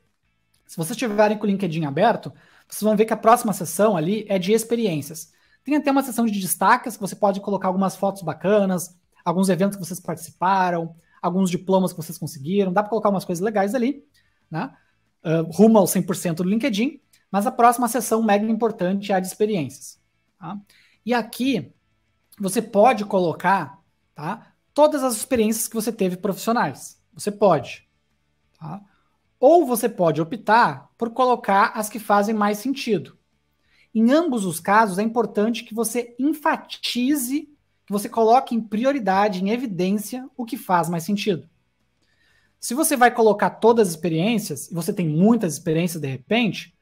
Se vocês estiverem com o LinkedIn aberto, vocês vão ver que a próxima seção ali é de experiências. Tem até uma seção de destaques que você pode colocar algumas fotos bacanas, alguns eventos que vocês participaram, alguns diplomas que vocês conseguiram. Dá para colocar umas coisas legais ali, né? Rumo ao 100% do LinkedIn. Mas a próxima seção mega importante é a de experiências. Tá? E aqui você pode colocar, tá, todas as experiências que você teve profissionais. Você pode. Tá? Ou você pode optar por colocar as que fazem mais sentido. Em ambos os casos, é importante que você enfatize, que você coloque em prioridade, em evidência, o que faz mais sentido. Se você vai colocar todas as experiências, e você tem muitas experiências de repente,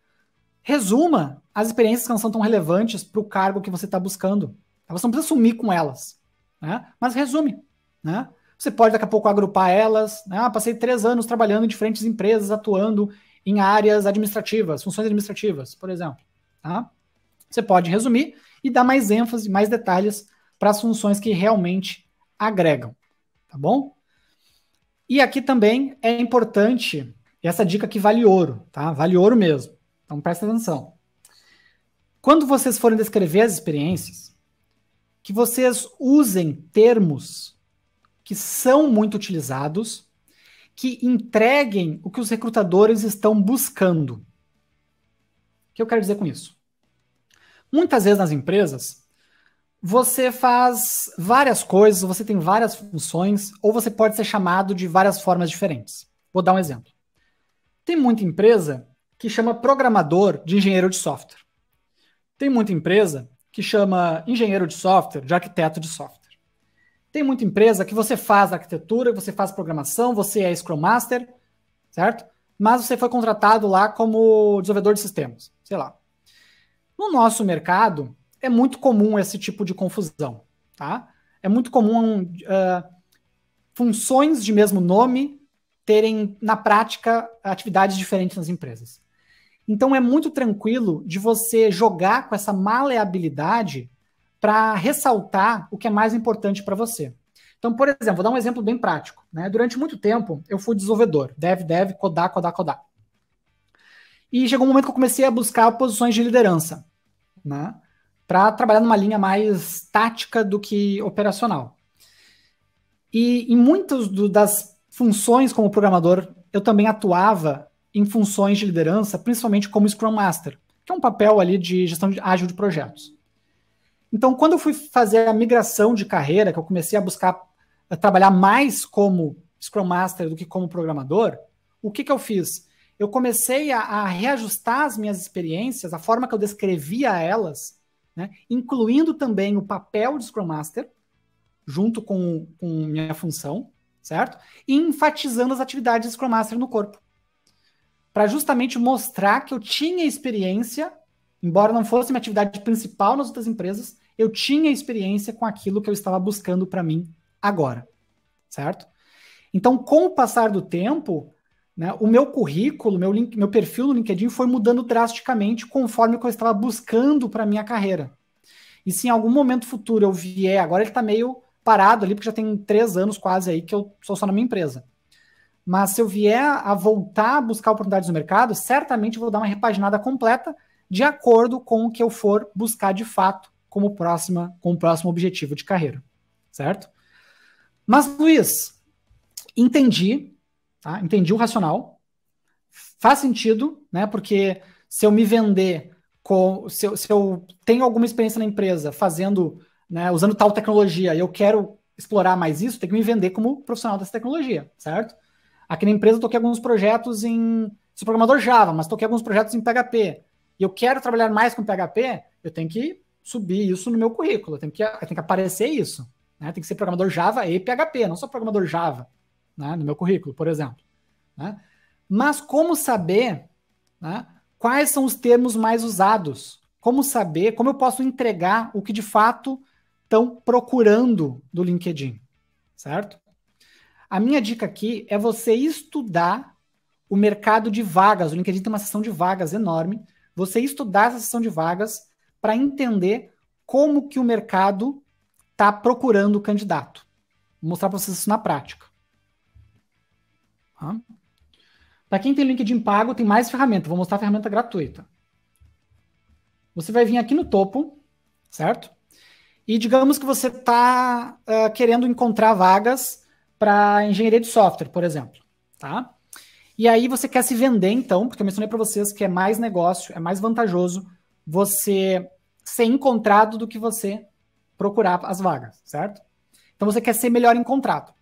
resuma as experiências que não são tão relevantes para o cargo que você está buscando. Você não precisa sumir com elas, né? Mas resume. Né? Você pode daqui a pouco agrupar elas. Né? Passei 3 anos trabalhando em diferentes empresas, atuando em áreas administrativas, funções administrativas, por exemplo. Tá? Você pode resumir e dar mais ênfase, mais detalhes para as funções que realmente agregam. Tá bom? E aqui também é importante, essa dica aqui vale ouro, tá? Vale ouro mesmo. Então presta atenção. Quando vocês forem descrever as experiências, que vocês usem termos que são muito utilizados, que entreguem o que os recrutadores estão buscando. O que eu quero dizer com isso? Muitas vezes nas empresas, você faz várias coisas, você tem várias funções, ou você pode ser chamado de várias formas diferentes. Vou dar um exemplo. Tem muita empresa que chama programador de engenheiro de software. Tem muita empresa que chama engenheiro de software de arquiteto de software. Tem muita empresa que você faz arquitetura, você faz programação, você é Scrum Master, certo? Mas você foi contratado lá como desenvolvedor de sistemas, sei lá. No nosso mercado, é muito comum esse tipo de confusão, tá? É muito comum funções de mesmo nome terem, na prática, atividades diferentes nas empresas. Então, é muito tranquilo de você jogar com essa maleabilidade para ressaltar o que é mais importante para você. Então, por exemplo, vou dar um exemplo bem prático. Né? Durante muito tempo, eu fui desenvolvedor, dev, codar. E chegou um momento que eu comecei a buscar posições de liderança, né? Para trabalhar numa linha mais tática do que operacional. E em muitas das funções como programador, eu também atuava em funções de liderança, principalmente como Scrum Master, que é um papel ali de gestão ágil de projetos. Então, quando eu fui fazer a migração de carreira, que eu comecei a buscar trabalhar mais como Scrum Master do que como programador, o que eu fiz? Eu comecei a reajustar as minhas experiências, a forma que eu descrevia elas, né, incluindo também o papel de Scrum Master, junto com minha função, certo? E enfatizando as atividades de Scrum Master no corpo. Para justamente mostrar que eu tinha experiência, embora não fosse minha atividade principal nas outras empresas, eu tinha experiência com aquilo que eu estava buscando para mim agora, certo? Então, com o passar do tempo, né, o meu currículo, meu perfil no LinkedIn foi mudando drasticamente conforme o que eu estava buscando para minha carreira. E se em algum momento futuro eu vier, agora ele está meio parado ali, porque já tem 3 anos quase aí que eu sou só na minha empresa. Mas se eu vier a voltar a buscar oportunidades no mercado, certamente eu vou dar uma repaginada completa de acordo com o que eu for buscar de fato como próximo objetivo de carreira, certo? Mas, Luiz, Entendi, tá? Entendi o racional. Faz sentido, né? Porque se eu me vender, se eu tenho alguma experiência na empresa fazendo, né, usando tal tecnologia e eu quero explorar mais isso, tem que me vender como profissional dessa tecnologia, certo? Aqui na empresa eu toquei alguns projetos sou programador Java, mas toquei alguns projetos em PHP. E eu quero trabalhar mais com PHP, eu tenho que subir isso no meu currículo, tem que aparecer isso, né? Tem que ser programador Java e PHP, não só programador Java, né, no meu currículo, por exemplo. Né? Mas como saber, né, quais são os termos mais usados? Como saber, como eu posso entregar o que de fato estão procurando do LinkedIn, certo? A minha dica aqui é você estudar o mercado de vagas. O LinkedIn tem uma seção de vagas enorme. Você estudar essa seção de vagas para entender como que o mercado está procurando o candidato. Vou mostrar para vocês isso na prática. Tá? Para quem tem LinkedIn pago, tem mais ferramenta. Vou mostrar a ferramenta gratuita. Você vai vir aqui no topo, certo? E digamos que você está querendo encontrar vagas para engenharia de software, por exemplo. Tá? E aí você quer se vender, então, porque eu mencionei para vocês que é mais negócio, é mais vantajoso você ser encontrado do que você procurar as vagas, certo? Então você quer ser melhor encontrado.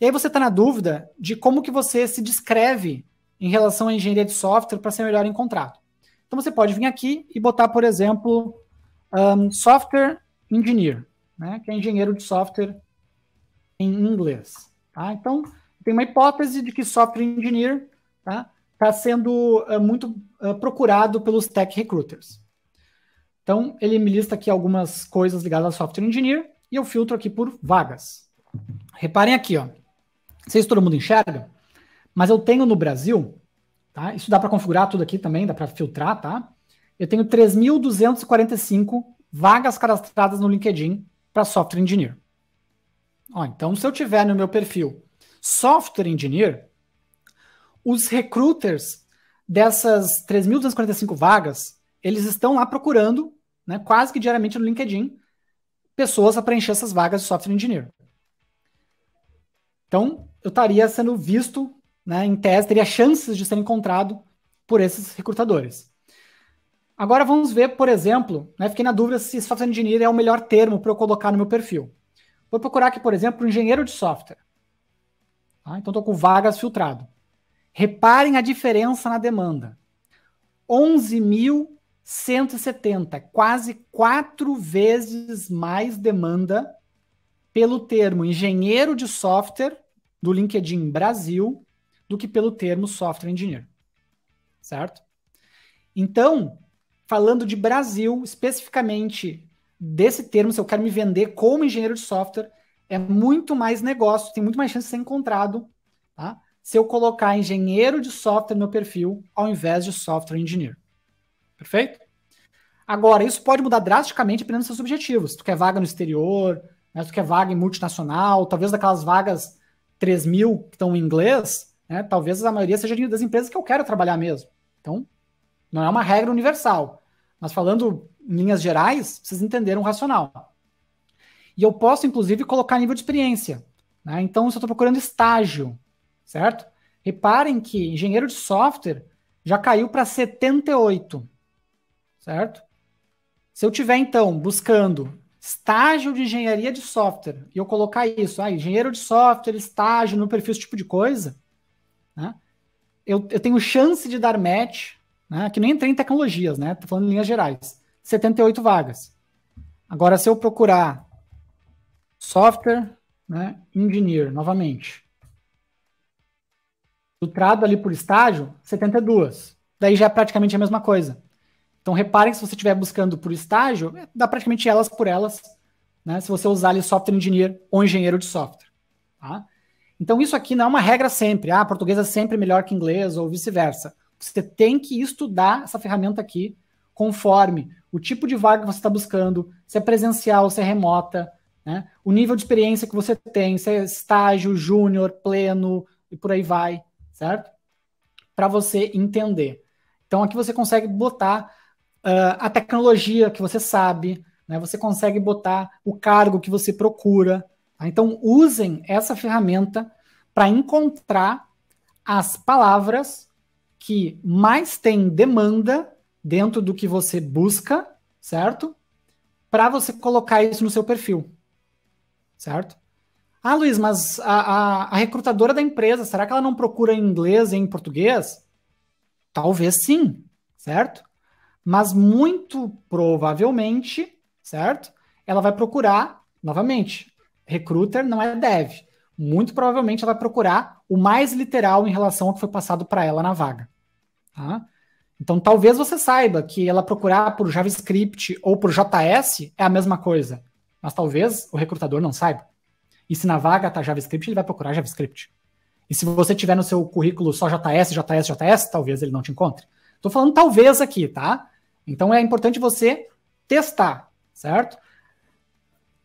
E aí você está na dúvida de como que você se descreve em relação à engenharia de software para ser melhor encontrado. Então você pode vir aqui e botar, por exemplo, software engineer, né, que é engenheiro de software em inglês. Tá? Então, tem uma hipótese de que software engineer está sendo muito procurado pelos tech recruiters. Então, ele me lista aqui algumas coisas ligadas a software engineer e eu filtro aqui por vagas. Reparem aqui, ó. Não sei se todo mundo enxerga, mas eu tenho no Brasil, tá? Isso dá para configurar tudo aqui também, dá para filtrar, tá? Eu tenho 3.245 vagas cadastradas no LinkedIn para software engineer. Ó, então, se eu tiver no meu perfil software engineer, os recruiters dessas 3.245 vagas, eles estão lá procurando, né, quase que diariamente no LinkedIn, pessoas a preencher essas vagas de software engineer. Então, eu estaria sendo visto, né, em tese, teria chances de ser encontrado por esses recrutadores. Agora vamos ver, por exemplo, né, fiquei na dúvida se software engineer é o melhor termo para eu colocar no meu perfil. Vou procurar aqui, por exemplo, engenheiro de software. Tá? Então, estou com vagas filtrado. Reparem a diferença na demanda. 11.170, quase 4 vezes mais demanda pelo termo engenheiro de software do LinkedIn Brasil do que pelo termo software engineer. Certo? Então, falando de Brasil, especificamente desse termo, se eu quero me vender como engenheiro de software, é muito mais negócio, tem muito mais chance de ser encontrado, tá? Se eu colocar engenheiro de software no meu perfil, ao invés de software engineer. Perfeito? Agora, isso pode mudar drasticamente dependendo dos seus objetivos. Se tu quer vaga no exterior, né, se tu quer vaga em multinacional, talvez daquelas vagas 3.000 que estão em inglês, né, talvez a maioria seja das empresas que eu quero trabalhar mesmo. Então, não é uma regra universal. Mas falando em linhas gerais, vocês entenderam o racional. E eu posso, inclusive, colocar nível de experiência. Né? Então, se eu estou procurando estágio, certo? Reparem que engenheiro de software já caiu para 78, certo? Se eu tiver, então, buscando estágio de engenharia de software, e eu colocar isso, engenheiro de software, estágio, no perfil, esse tipo de coisa, né? Eu tenho chance de dar match, né? Que nem entrei em tecnologias, né? Tô falando em linhas gerais. 78 vagas. Agora, se eu procurar software, né, engineer, novamente, filtrado ali por estágio, 72. Daí já é praticamente a mesma coisa. Então, reparem que se você estiver buscando por estágio, dá praticamente elas por elas, né, se você usar ali software engineer ou engenheiro de software. Tá? Então, isso aqui não é uma regra sempre. Português é sempre melhor que inglês ou vice-versa. Você tem que estudar essa ferramenta aqui conforme o tipo de vaga que você está buscando, se é presencial, se é remota, né, o nível de experiência que você tem, se é estágio, júnior, pleno e por aí vai, certo? Para você entender. Então, aqui você consegue botar a tecnologia que você sabe, né? Você consegue botar o cargo que você procura. Tá? Então, usem essa ferramenta para encontrar as palavras que mais têm demanda dentro do que você busca, certo? Para você colocar isso no seu perfil, certo? Ah, Luiz, mas a recrutadora da empresa, será que ela não procura em inglês e em português? Talvez sim, certo? Mas muito provavelmente, certo? Ela vai procurar, novamente, recruiter não é dev. Muito provavelmente ela vai procurar o mais literal em relação ao que foi passado para ela na vaga. Tá? Então, talvez você saiba que ela procurar por JavaScript ou por JS é a mesma coisa, mas talvez o recrutador não saiba. E se na vaga está JavaScript, ele vai procurar JavaScript. E se você tiver no seu currículo só JS, talvez ele não te encontre. Estou falando talvez aqui, tá? Então é importante você testar, certo?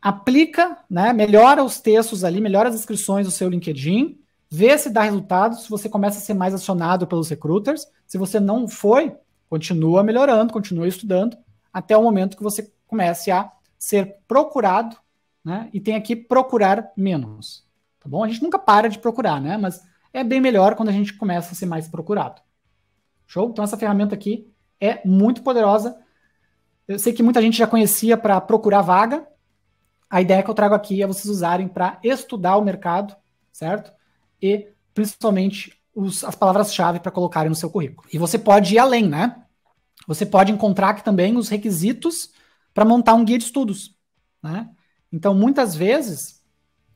Aplica, né? Melhora os textos ali, melhora as descrições do seu LinkedIn, vê se dá resultado, se você começa a ser mais acionado pelos recruiters. Se você não foi, continua melhorando, continua estudando, até o momento que você comece a ser procurado, né? E tem aqui procurar menos, tá bom? A gente nunca para de procurar, né? Mas é bem melhor quando a gente começa a ser mais procurado. Show? Então essa ferramenta aqui é muito poderosa. Eu sei que muita gente já conhecia para procurar vaga. A ideia que eu trago aqui é vocês usarem para estudar o mercado, certo? E principalmente as palavras-chave para colocarem no seu currículo. E você pode ir além, né? Você pode encontrar aqui também os requisitos para montar um guia de estudos, né? Então, muitas vezes,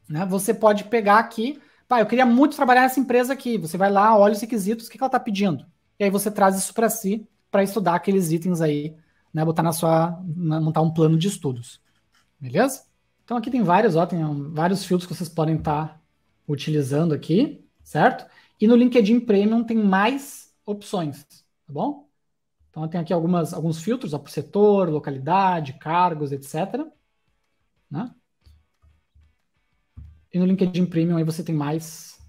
né, você pode pegar aqui, pá, eu queria muito trabalhar nessa empresa aqui. Você vai lá, olha os requisitos, o que ela está pedindo. E aí você traz isso para si, para estudar aqueles itens aí, né, botar montar um plano de estudos. Beleza? Então aqui tem vários, ó, tem vários filtros que vocês podem estar utilizando aqui, certo? E no LinkedIn Premium tem mais opções, tá bom? Então tem aqui alguns filtros, ó, por setor, localidade, cargos, etc. Né? E no LinkedIn Premium aí você tem mais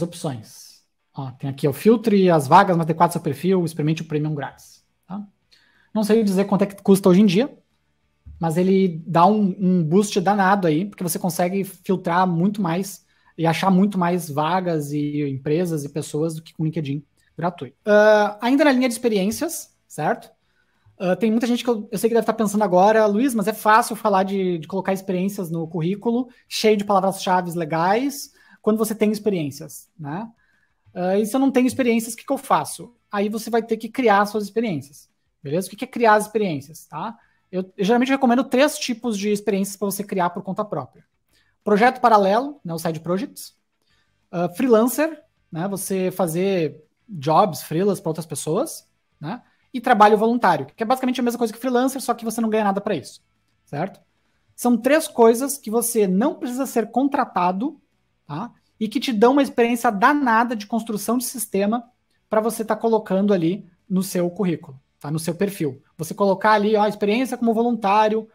opções. Ó, tem aqui o filtre as vagas mais adequadas ao seu perfil, experimente o Premium grátis. Tá? Não sei dizer quanto é que custa hoje em dia, mas ele dá um boost danado aí, porque você consegue filtrar muito mais e achar muito mais vagas e empresas e pessoas do que com o LinkedIn gratuito. Ainda na linha de experiências, certo? Tem muita gente que eu sei que deve estar pensando agora, Luiz, mas é fácil falar de colocar experiências no currículo, cheio de palavras-chave legais, quando você tem experiências, né? E se eu não tenho experiências, o que eu faço? Aí você vai ter que criar suas experiências, beleza? O que é criar as experiências, tá? Eu geralmente recomendo 3 tipos de experiências para você criar por conta própria. Projeto paralelo, né, o side projects. Freelancer, né, você fazer jobs, freelas para outras pessoas, né? E trabalho voluntário, que é basicamente a mesma coisa que freelancer, só que você não ganha nada para isso, certo? São 3 coisas que você não precisa ser contratado, tá? E que te dão uma experiência danada de construção de sistema para você estar colocando ali no seu currículo, tá? No seu perfil. Você colocar ali, ó, experiência como voluntário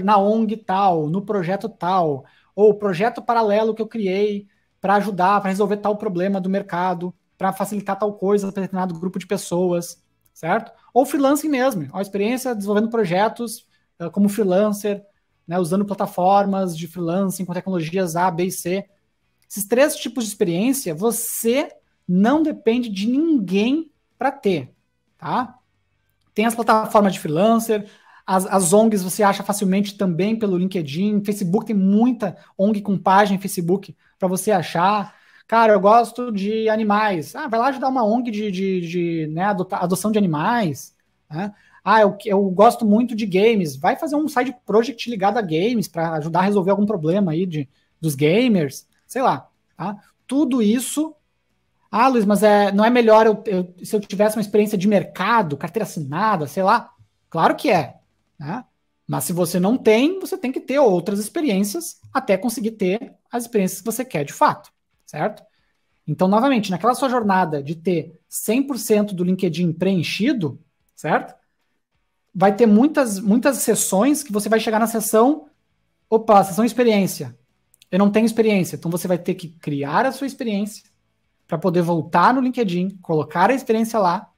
na ONG tal, no projeto tal, ou projeto paralelo que eu criei para ajudar, para resolver tal problema do mercado, para facilitar tal coisa para determinado grupo de pessoas, certo? Ou freelancing mesmo, ó, experiência desenvolvendo projetos como freelancer, né, usando plataformas de freelancing com tecnologias A, B e C. Esses 3 tipos de experiência, você não depende de ninguém para ter, tá? Tem as plataformas de freelancer, as ONGs você acha facilmente também pelo LinkedIn, Facebook tem muita ONG com página em Facebook para você achar. Cara, eu gosto de animais. Vai lá ajudar uma ONG de né, adoção de animais. Né? Eu gosto muito de games. Vai fazer um side project ligado a games para ajudar a resolver algum problema aí dos gamers. Sei lá. Tá? Tudo isso. Luiz, mas não é melhor se eu tivesse uma experiência de mercado, carteira assinada, sei lá? Claro que é. Né? Mas se você não tem, você tem que ter outras experiências até conseguir ter as experiências que você quer de fato. Certo? Então, novamente, naquela sua jornada de ter 100% do LinkedIn preenchido, certo? Vai ter muitas sessões que você vai chegar na sessão experiência. Eu não tenho experiência, então você vai ter que criar a sua experiência para poder voltar no LinkedIn, colocar a experiência lá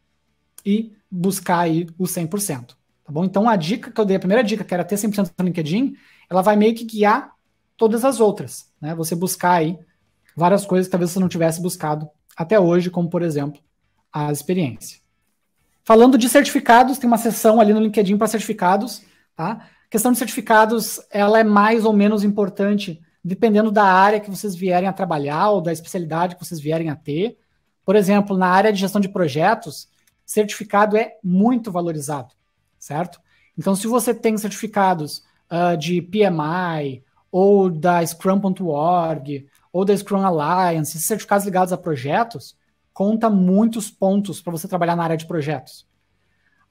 e buscar aí o 100%. Tá bom? Então, a dica que eu dei, a primeira dica, que era ter 100% no LinkedIn, ela vai meio que guiar todas as outras, né? Você buscar aí várias coisas que talvez você não tivesse buscado até hoje, como, por exemplo, a experiência. Falando de certificados, tem uma seção ali no LinkedIn para certificados, tá? A questão de certificados, ela é mais ou menos importante dependendo da área que vocês vierem a trabalhar ou da especialidade que vocês vierem a ter. Por exemplo, na área de gestão de projetos, certificado é muito valorizado, certo? Então, se você tem certificados de PMI, ou da Scrum.org, ou da Scrum Alliance, certificados ligados a projetos, conta muitos pontos para você trabalhar na área de projetos.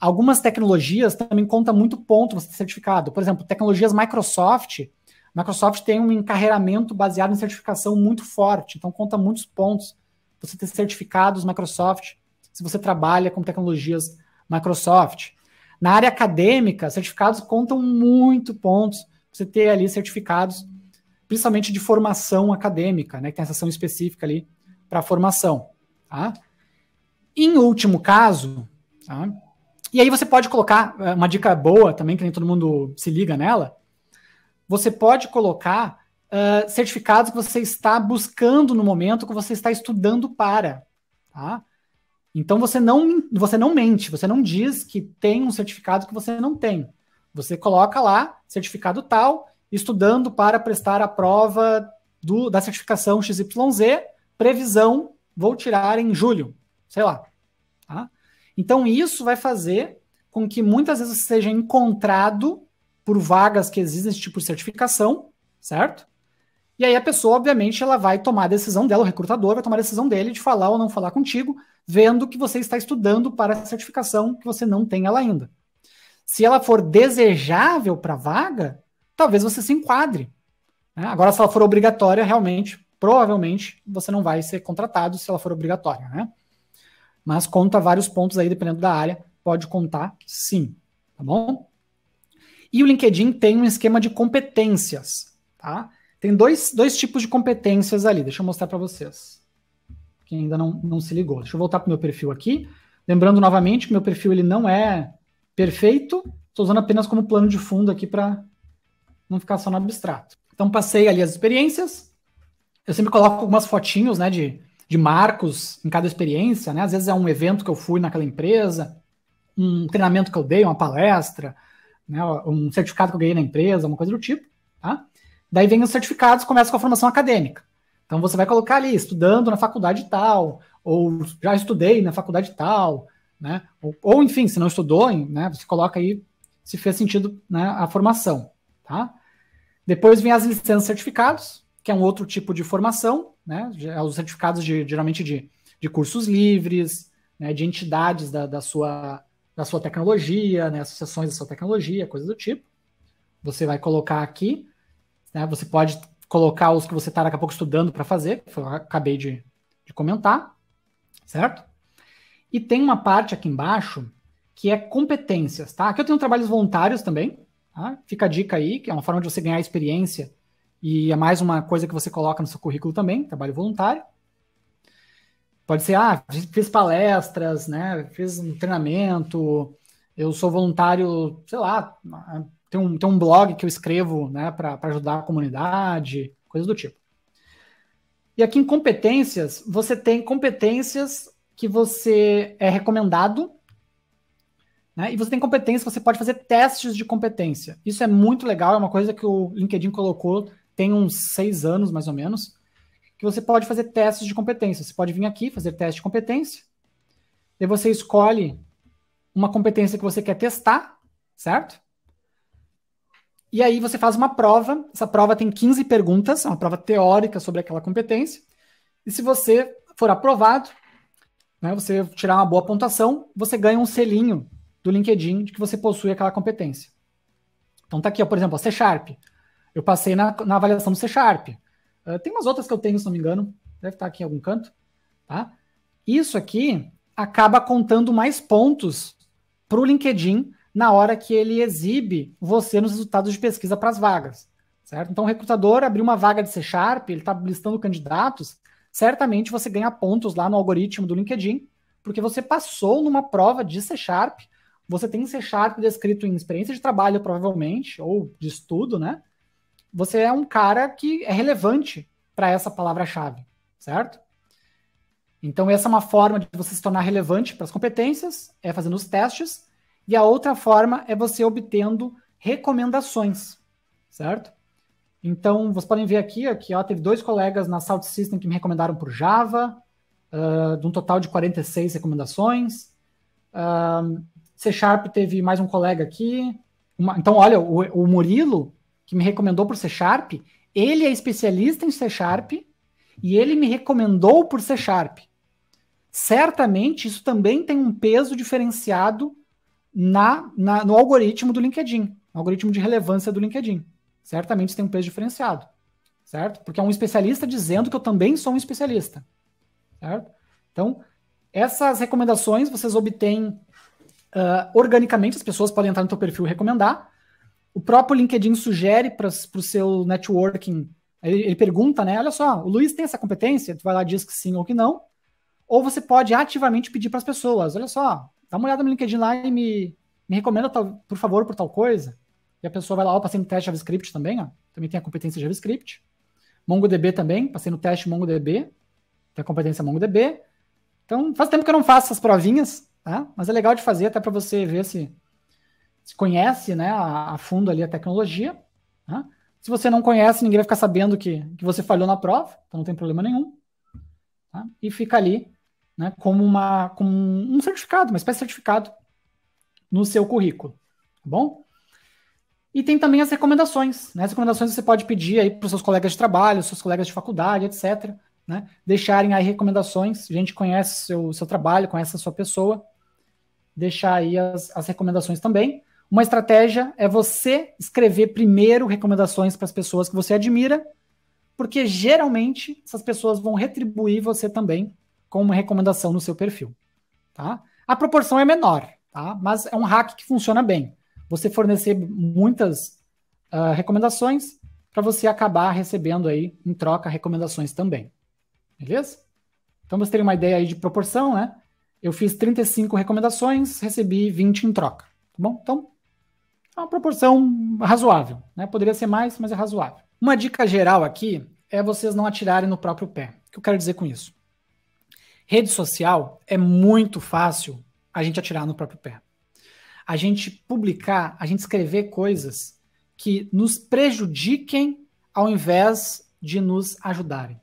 Algumas tecnologias também conta muito ponto você ter certificado. Por exemplo, tecnologias Microsoft. Microsoft tem um encarreiramento baseado em certificação muito forte, então conta muitos pontos você ter certificados Microsoft, se você trabalha com tecnologias Microsoft. Na área acadêmica, certificados contam muito pontos você ter ali certificados, principalmente de formação acadêmica, né, que tem a seção específica ali para formação. Tá? Em último caso, tá? E aí você pode colocar, uma dica boa também, que nem todo mundo se liga nela, você pode colocar certificados que você está buscando no momento, que você está estudando para. Tá? Então você não mente, você não diz que tem um certificado que você não tem. Você coloca lá, certificado tal, estudando para prestar a prova da certificação XYZ, previsão, vou tirar em julho, sei lá. Tá? Então isso vai fazer com que muitas vezes seja encontrado por vagas que existem esse tipo de certificação, certo? E aí a pessoa, obviamente, ela vai tomar a decisão dela, o recrutador vai tomar a decisão dele de falar ou não falar contigo, vendo que você está estudando para a certificação que você não tem ela ainda. Se ela for desejável para a vaga, talvez você se enquadre. Né? Agora, se ela for obrigatória, realmente, provavelmente, você não vai ser contratado se ela for obrigatória. Né? Mas conta vários pontos aí, dependendo da área, pode contar sim. Tá bom? E o LinkedIn tem um esquema de competências. Tá? Tem dois tipos de competências ali. Deixa eu mostrar para vocês. Quem ainda não se ligou. Deixa eu voltar para o meu perfil aqui. Lembrando novamente que meu perfil ele não é perfeito. Estou usando apenas como plano de fundo aqui para não ficar só no abstrato. Então passei ali as experiências. Eu sempre coloco algumas fotinhos, né, de marcos em cada experiência. Né? Às vezes é um evento que eu fui naquela empresa, um treinamento que eu dei, uma palestra, né, um certificado que eu ganhei na empresa, uma coisa do tipo. Tá? Daí vem os certificados, começa com a formação acadêmica. Então você vai colocar ali, estudando na faculdade tal, ou já estudei na faculdade tal, né? Ou enfim, se não estudou, né, você coloca aí se fez sentido, né, a formação. Tá? Depois vem as licenças certificados, que é um outro tipo de formação, né? Os certificados geralmente de cursos livres, né, de entidades da sua tecnologia, né, associações da sua tecnologia, coisas do tipo. Você vai colocar aqui. Né, você pode colocar os que você está daqui a pouco estudando para fazer, que eu acabei de comentar, certo? E tem uma parte aqui embaixo que é competências, tá? Aqui eu tenho trabalhos voluntários também, tá? Fica a dica aí, que é uma forma de você ganhar experiência e é mais uma coisa que você coloca no seu currículo também, trabalho voluntário. Pode ser, fiz palestras, né? Fiz um treinamento, eu sou voluntário, sei lá, tem um blog que eu escrevo, né, para ajudar a comunidade, coisas do tipo. E aqui em competências, você tem competências que você é recomendado, né, e você tem competências que você pode fazer testes de competência. Isso é muito legal, é uma coisa que o LinkedIn colocou tem uns 6 anos, mais ou menos, que você pode fazer testes de competência. Você pode vir aqui, fazer teste de competência, e você escolhe uma competência que você quer testar, certo? E aí você faz uma prova, essa prova tem 15 perguntas, é uma prova teórica sobre aquela competência, e se você for aprovado, né, você tirar uma boa pontuação, você ganha um selinho do LinkedIn de que você possui aquela competência. Então tá aqui, ó, por exemplo, a C Sharp. Eu passei na avaliação do C Sharp. Tem umas outras que eu tenho, se não me engano, deve estar aqui em algum canto. Tá? Isso aqui acaba contando mais pontos para o LinkedIn na hora que ele exibe você nos resultados de pesquisa para as vagas. Certo? Então, o recrutador abriu uma vaga de C Sharp, ele está listando candidatos, certamente você ganha pontos lá no algoritmo do LinkedIn, porque você passou numa prova de C Sharp, você tem C Sharp descrito em experiência de trabalho, provavelmente, ou de estudo, né? Você é um cara que é relevante para essa palavra-chave. certo? Então, essa é uma forma de você se tornar relevante para as competências, é fazendo os testes, e a outra forma é você obtendo recomendações, certo? Então, vocês podem ver aqui ó, teve 2 colegas na Salt System que me recomendaram por Java, de um total de 46 recomendações. C Sharp teve mais um colega aqui. Então, olha, o Murilo, que me recomendou por C Sharp, ele é especialista em C Sharp e ele me recomendou por C Sharp. Certamente, isso também tem um peso diferenciado no algoritmo do LinkedIn, no algoritmo de relevância do LinkedIn. Certamente isso tem um peso diferenciado, certo? Porque é um especialista dizendo que eu também sou um especialista, certo? Então, essas recomendações vocês obtêm organicamente, as pessoas podem entrar no teu perfil e recomendar. O próprio LinkedIn sugere para o seu networking, ele pergunta, né? Olha só, o Luiz tem essa competência? Tu vai lá e diz que sim ou que não. Ou você pode ativamente pedir para as pessoas, olha só, dá uma olhada no LinkedIn lá e me recomenda, por favor, por tal coisa. E a pessoa vai lá, passei no teste JavaScript também, ó. Também tem a competência JavaScript. MongoDB também, passei no teste MongoDB. Tem a competência MongoDB. Então, faz tempo que eu não faço essas provinhas, tá? Mas é legal de fazer até para você ver se conhece, né, a fundo ali a tecnologia. Tá? Se você não conhece, ninguém vai ficar sabendo que você falhou na prova, então não tem problema nenhum. Tá? E fica ali, né, como um certificado, uma espécie de certificado no seu currículo. Tá bom? E tem também as recomendações. Né? As recomendações você pode pedir aí para os seus colegas de trabalho, seus colegas de faculdade, etc. Né? Deixarem aí recomendações. A gente conhece o seu trabalho, conhece a sua pessoa. Deixar aí as recomendações também. Uma estratégia é você escrever primeiro recomendações para as pessoas que você admira, porque geralmente essas pessoas vão retribuir você também com uma recomendação no seu perfil. Tá? A proporção é menor, tá? Mas é um hack que funciona bem. Você fornecer muitas recomendações para você acabar recebendo aí, em troca, recomendações também. Beleza? Então, você tem uma ideia aí de proporção, né? Eu fiz 35 recomendações, recebi 20 em troca. Tá bom? Então, é uma proporção razoável. Né? Poderia ser mais, mas é razoável. Uma dica geral aqui é vocês não atirarem no próprio pé. O que eu quero dizer com isso? Rede social é muito fácil a gente atirar no próprio pé. A gente publicar, a gente escrever coisas que nos prejudiquem ao invés de nos ajudarem.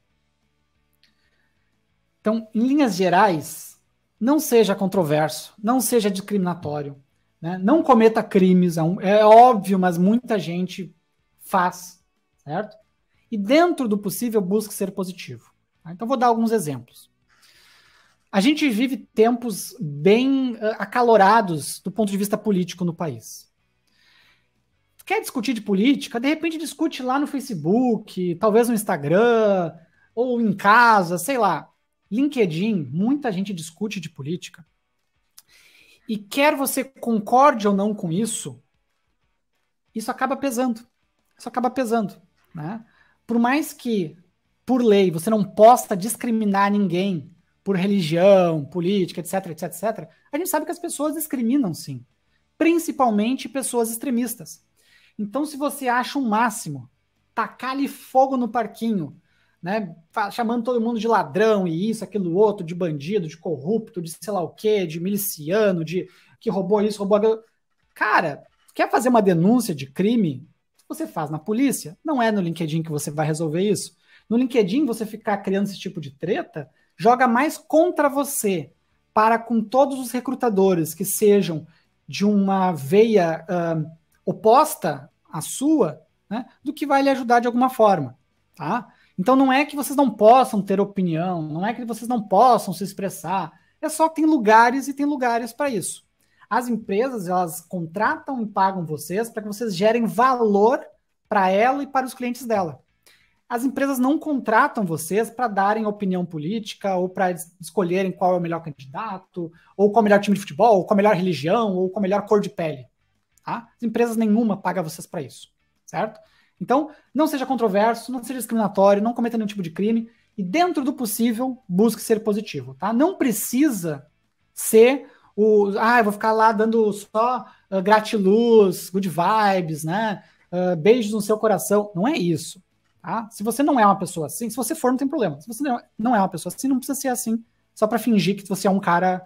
Então, em linhas gerais, não seja controverso, não seja discriminatório, né? Não cometa crimes, é óbvio, mas muita gente faz, certo? E dentro do possível, busque ser positivo. Tá? Então, vou dar alguns exemplos. A gente vive tempos bem acalorados do ponto de vista político no país. Quer discutir de política? De repente discute lá no Facebook, talvez no Instagram, ou em casa, sei lá. LinkedIn, muita gente discute de política. E quer você concorde ou não com isso, isso acaba pesando. Isso acaba pesando. Né? Por mais que, por lei, você não possa discriminar ninguém por religião, política, etc, etc, etc, a gente sabe que as pessoas discriminam, sim. Principalmente pessoas extremistas. Então, se você acha um máximo tacar-lhe fogo no parquinho, né, chamando todo mundo de ladrão e isso, aquilo outro, de bandido, de corrupto, de sei lá o quê, de miliciano, de que roubou isso, roubou aquilo. Cara, quer fazer uma denúncia de crime? Você faz na polícia. Não é no LinkedIn que você vai resolver isso. No LinkedIn, você ficar criando esse tipo de treta joga mais contra você, para com todos os recrutadores que sejam de uma veia oposta à sua, né, do que vai lhe ajudar de alguma forma. Tá? Então não é que vocês não possam ter opinião, não é que vocês não possam se expressar, é só que tem lugares e tem lugares para isso. As empresas, elas contratam e pagam vocês para que vocês gerem valor para ela e para os clientes dela. As empresas não contratam vocês para darem opinião política ou para escolherem qual é o melhor candidato, ou qual é o melhor time de futebol, ou qual é a melhor religião, ou qual é a melhor cor de pele. Tá? As empresas nenhuma pagam vocês para isso, certo? Então, não seja controverso, não seja discriminatório, não cometa nenhum tipo de crime e, dentro do possível, busque ser positivo. Tá? Não precisa ser eu vou ficar lá dando só gratiluz, good vibes, né? Beijos no seu coração. Não é isso. Tá? Se você não é uma pessoa assim, se você for, não tem problema. Se você não é uma pessoa assim, não precisa ser assim, só para fingir que você é um cara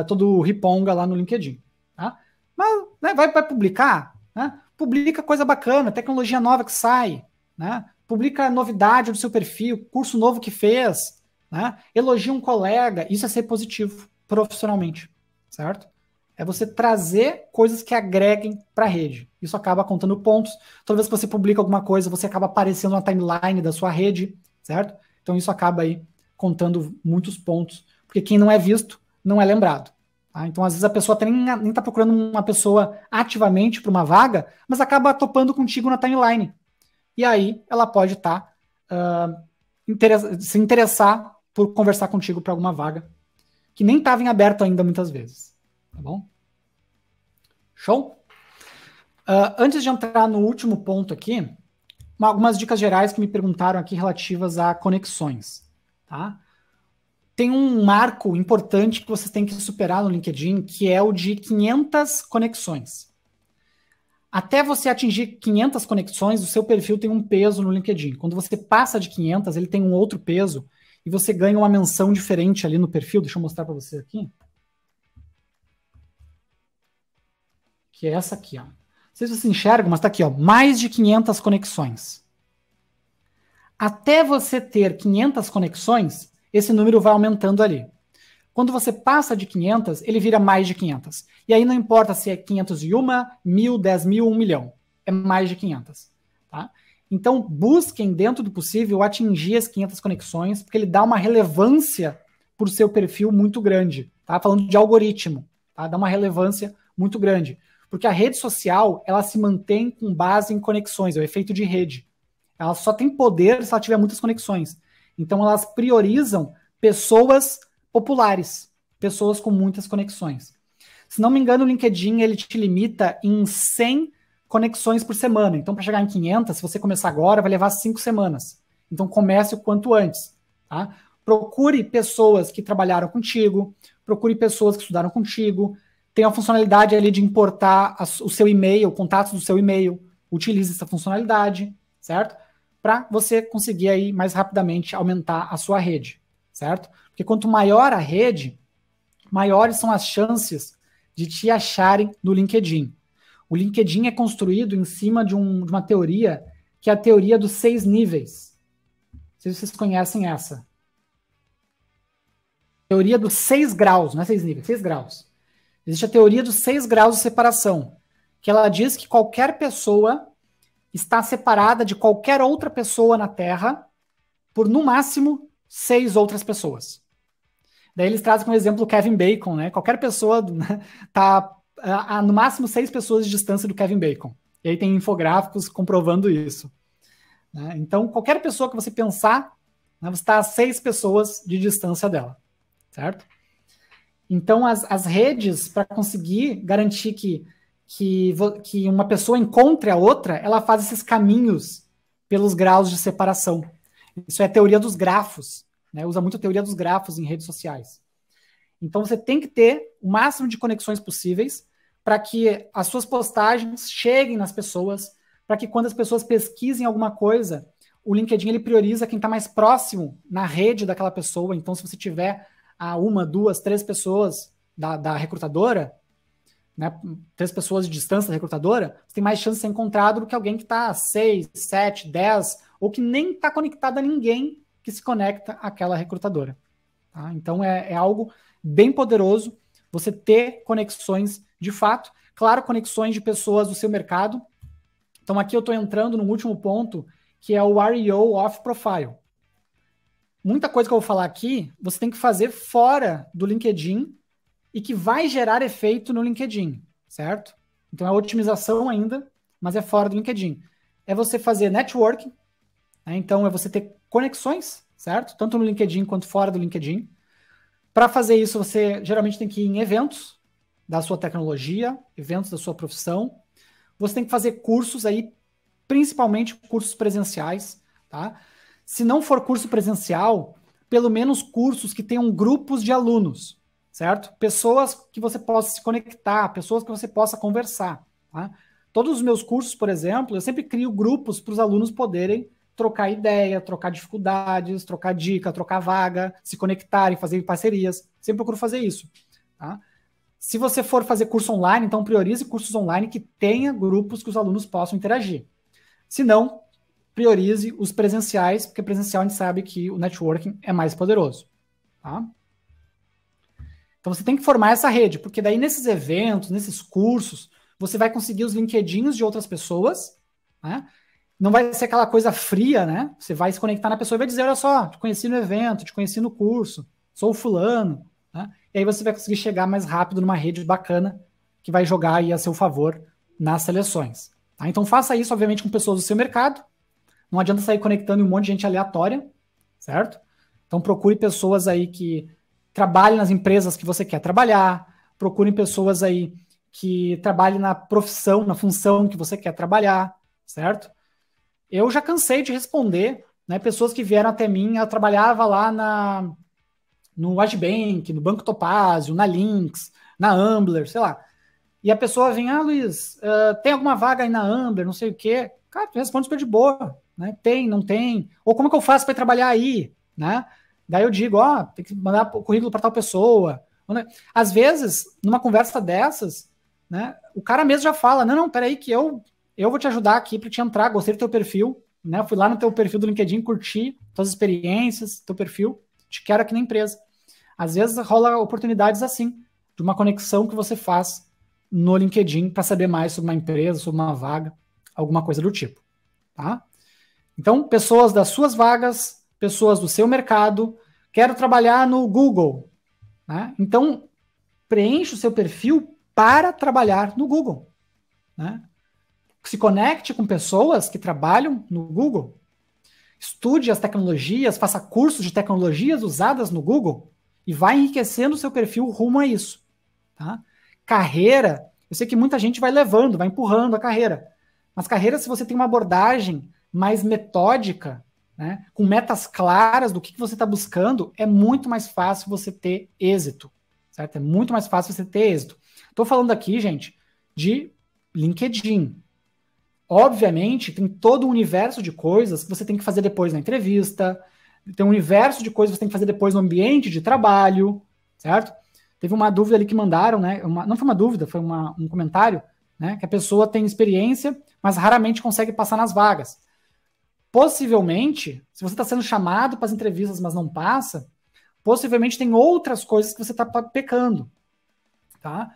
todo riponga lá no LinkedIn. Tá? Mas né, vai publicar, né? Publica coisa bacana, tecnologia nova que sai, né? Publica novidade do seu perfil, curso novo que fez, né? Elogia um colega, isso é ser positivo profissionalmente, certo? É você trazer coisas que agreguem para a rede. Isso acaba contando pontos. Toda vez que você publica alguma coisa, você acaba aparecendo na timeline da sua rede, certo? Então isso acaba aí contando muitos pontos, porque quem não é visto não é lembrado. Tá? Então às vezes a pessoa nem está procurando uma pessoa ativamente para uma vaga, mas acaba topando contigo na timeline. E aí ela pode estar se interessar por conversar contigo para alguma vaga que nem estava em aberto ainda muitas vezes. Tá bom? Show? Antes de entrar no último ponto aqui, algumas dicas gerais que me perguntaram aqui relativas a conexões. Tá? Tem um marco importante que vocês têm que superar no LinkedIn, que é o de 500 conexões. Até você atingir 500 conexões, o seu perfil tem um peso no LinkedIn. Quando você passa de 500, ele tem um outro peso e você ganha uma menção diferente ali no perfil. Deixa eu mostrar para você aqui. Que é essa aqui, ó. Não sei se você enxerga, mas tá aqui, ó, mais de 500 conexões. Até você ter 500 conexões, esse número vai aumentando ali. Quando você passa de 500, ele vira mais de 500. E aí não importa se é 501, 1.000, 10.000, 1 milhão. É mais de 500. Tá? Então, busquem, dentro do possível, atingir as 500 conexões, porque ele dá uma relevância para o seu perfil muito grande. Tá? Falando de algoritmo, tá? Dá uma relevância muito grande. Porque a rede social, ela se mantém com base em conexões, é o efeito de rede. Ela só tem poder se ela tiver muitas conexões. Então, elas priorizam pessoas populares, pessoas com muitas conexões. Se não me engano, o LinkedIn ele te limita em 100 conexões por semana. Então, para chegar em 500, se você começar agora, vai levar 5 semanas. Então, comece o quanto antes. Tá? Procure pessoas que trabalharam contigo, procure pessoas que estudaram contigo. Tem a funcionalidade ali de importar o seu e-mail, contatos do seu e-mail. Utilize essa funcionalidade, certo? Para você conseguir aí mais rapidamente aumentar a sua rede, certo? Porque quanto maior a rede, maiores são as chances de te acharem no LinkedIn. O LinkedIn é construído em cima de uma teoria, que é a teoria dos 6 níveis. Não sei se vocês conhecem essa. Teoria dos 6 graus, não é 6 níveis, 6 graus. Existe a teoria dos 6 graus de separação, que ela diz que qualquer pessoa está separada de qualquer outra pessoa na Terra por, no máximo, 6 outras pessoas. Daí eles trazem como exemplo o Kevin Bacon, né? Qualquer pessoa está a no máximo 6 pessoas de distância do Kevin Bacon. E aí tem infográficos comprovando isso. Né? Então, qualquer pessoa que você pensar, né, você está a 6 pessoas de distância dela. Certo? Então, as redes, para conseguir garantir que uma pessoa encontre a outra, ela faz esses caminhos pelos graus de separação. Isso é a teoria dos grafos. Né? Usa muito a teoria dos grafos em redes sociais. Então, você tem que ter o máximo de conexões possíveis para que as suas postagens cheguem nas pessoas, para que quando as pessoas pesquisem alguma coisa, o LinkedIn ele prioriza quem está mais próximo na rede daquela pessoa. Então, se você tiver a 1, 2, 3 pessoas da recrutadora, né, 3 pessoas de distância da recrutadora, você tem mais chance de ser encontrado do que alguém que está a 6, 7, 10, ou que nem está conectado a ninguém que se conecta àquela recrutadora. Tá? Então é algo bem poderoso você ter conexões de fato, claro, conexões de pessoas do seu mercado. Então aqui eu estou entrando no último ponto, que é o REO Off Profile. Muita coisa que eu vou falar aqui, você tem que fazer fora do LinkedIn e que vai gerar efeito no LinkedIn, certo? Então é otimização ainda, mas é fora do LinkedIn. É você fazer networking, né? Então é você ter conexões, certo? Tanto no LinkedIn quanto fora do LinkedIn. Para fazer isso, você geralmente tem que ir em eventos da sua tecnologia, eventos da sua profissão. Você tem que fazer cursos aí, principalmente cursos presenciais, tá? Se não for curso presencial, pelo menos cursos que tenham grupos de alunos, certo? Pessoas que você possa se conectar, pessoas que você possa conversar. Tá? Todos os meus cursos, por exemplo, eu sempre crio grupos para os alunos poderem trocar ideia, trocar dificuldades, trocar dica, trocar vaga, se conectarem, fazer parcerias. Sempre procuro fazer isso. Tá? Se você for fazer curso online, então priorize cursos online que tenha grupos que os alunos possam interagir. Se não, priorize os presenciais, porque presencial a gente sabe que o networking é mais poderoso. Tá? Então você tem que formar essa rede, porque daí nesses eventos, nesses cursos, você vai conseguir os LinkedIns de outras pessoas, né? Não vai ser aquela coisa fria, né? Você vai se conectar na pessoa e vai dizer, olha só, te conheci no evento, te conheci no curso, sou o fulano, né? E aí você vai conseguir chegar mais rápido numa rede bacana que vai jogar aí a seu favor nas seleções. Tá? Então faça isso, obviamente, com pessoas do seu mercado. Não adianta sair conectando um monte de gente aleatória, certo? Então procure pessoas aí que trabalhem nas empresas que você quer trabalhar, procure pessoas aí que trabalhem na profissão, na função que você quer trabalhar, certo? Eu já cansei de responder, né, pessoas que vieram até mim, eu trabalhava lá no Agibank, no Banco Topázio, na Lynx, na Ambler, sei lá. E a pessoa vem, Luiz, tem alguma vaga aí na Ambler, não sei o quê. Cara, tu responde super de boa, né? Tem, não tem. Ou como é que eu faço para trabalhar aí, né? Daí eu digo, tem que mandar o currículo para tal pessoa. Às vezes, numa conversa dessas, né, o cara mesmo já fala, não, peraí que eu vou te ajudar aqui para te entrar, gostei do teu perfil, né? Fui lá no teu perfil do LinkedIn, curti tuas experiências, teu perfil, te quero aqui na empresa. Às vezes rola oportunidades assim, de uma conexão que você faz no LinkedIn para saber mais sobre uma empresa, sobre uma vaga, alguma coisa do tipo, tá? Então, pessoas das suas vagas, pessoas do seu mercado, quero trabalhar no Google, né? Então, preencha o seu perfil para trabalhar no Google, né? Se conecte com pessoas que trabalham no Google, estude as tecnologias, faça cursos de tecnologias usadas no Google e vai enriquecendo o seu perfil rumo a isso. Tá? Carreira, eu sei que muita gente vai levando, vai empurrando a carreira, mas carreira, se você tem uma abordagem mais metódica, né, com metas claras do que você está buscando, é muito mais fácil você ter êxito, certo? É muito mais fácil você ter êxito. Estou falando aqui, gente, de LinkedIn. Obviamente, tem todo um universo de coisas que você tem que fazer depois na entrevista, tem um universo de coisas que você tem que fazer depois no ambiente de trabalho, certo? Teve uma dúvida ali que mandaram, né? Não foi uma dúvida, foi um comentário, né? Que a pessoa tem experiência, mas raramente consegue passar nas vagas. Possivelmente, se você está sendo chamado para as entrevistas, mas não passa, possivelmente tem outras coisas que você está pecando, tá?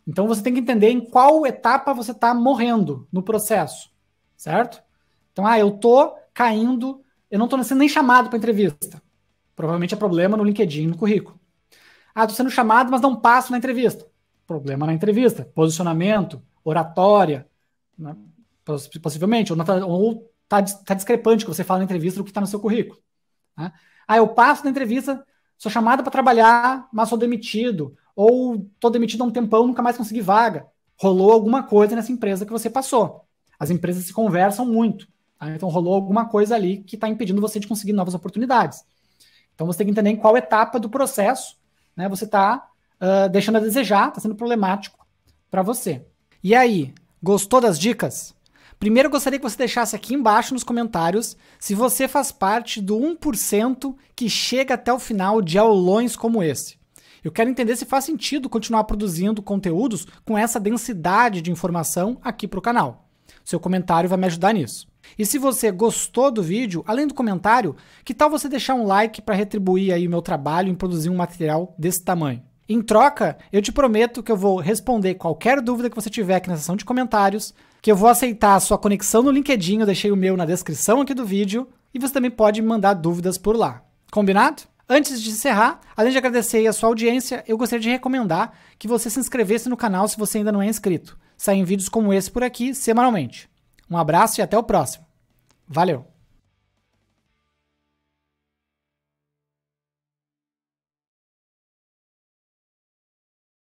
Então você tem que entender em qual etapa você está morrendo no processo, certo? Então, eu tô caindo, eu não estou sendo nem chamado para entrevista. Provavelmente é problema no LinkedIn, no currículo. Estou sendo chamado, mas não passo na entrevista. Problema na entrevista. Posicionamento, oratória, né? Possivelmente. Ou tá discrepante o que você fala na entrevista do que está no seu currículo. Né? Eu passo na entrevista, sou chamado para trabalhar, mas sou demitido. Ou estou demitido há um tempão, nunca mais consegui vaga. Rolou alguma coisa nessa empresa que você passou. As empresas se conversam muito. Tá? Então rolou alguma coisa ali que está impedindo você de conseguir novas oportunidades. Então você tem que entender em qual etapa do processo, né, você está deixando a desejar, está sendo problemático para você. E aí, gostou das dicas? Primeiro eu gostaria que você deixasse aqui embaixo nos comentários se você faz parte do 1% que chega até o final de aulões como esse. Eu quero entender se faz sentido continuar produzindo conteúdos com essa densidade de informação aqui para o canal. Seu comentário vai me ajudar nisso. E se você gostou do vídeo, além do comentário, que tal você deixar um like para retribuir aí o meu trabalho em produzir um material desse tamanho? Em troca, eu te prometo que eu vou responder qualquer dúvida que você tiver aqui na seção de comentários, que eu vou aceitar a sua conexão no LinkedIn, eu deixei o meu na descrição aqui do vídeo, e você também pode me mandar dúvidas por lá. Combinado? Antes de encerrar, além de agradecer a sua audiência, eu gostaria de recomendar que você se inscrevesse no canal se você ainda não é inscrito. Saem vídeos como esse por aqui semanalmente. Um abraço e até o próximo. Valeu!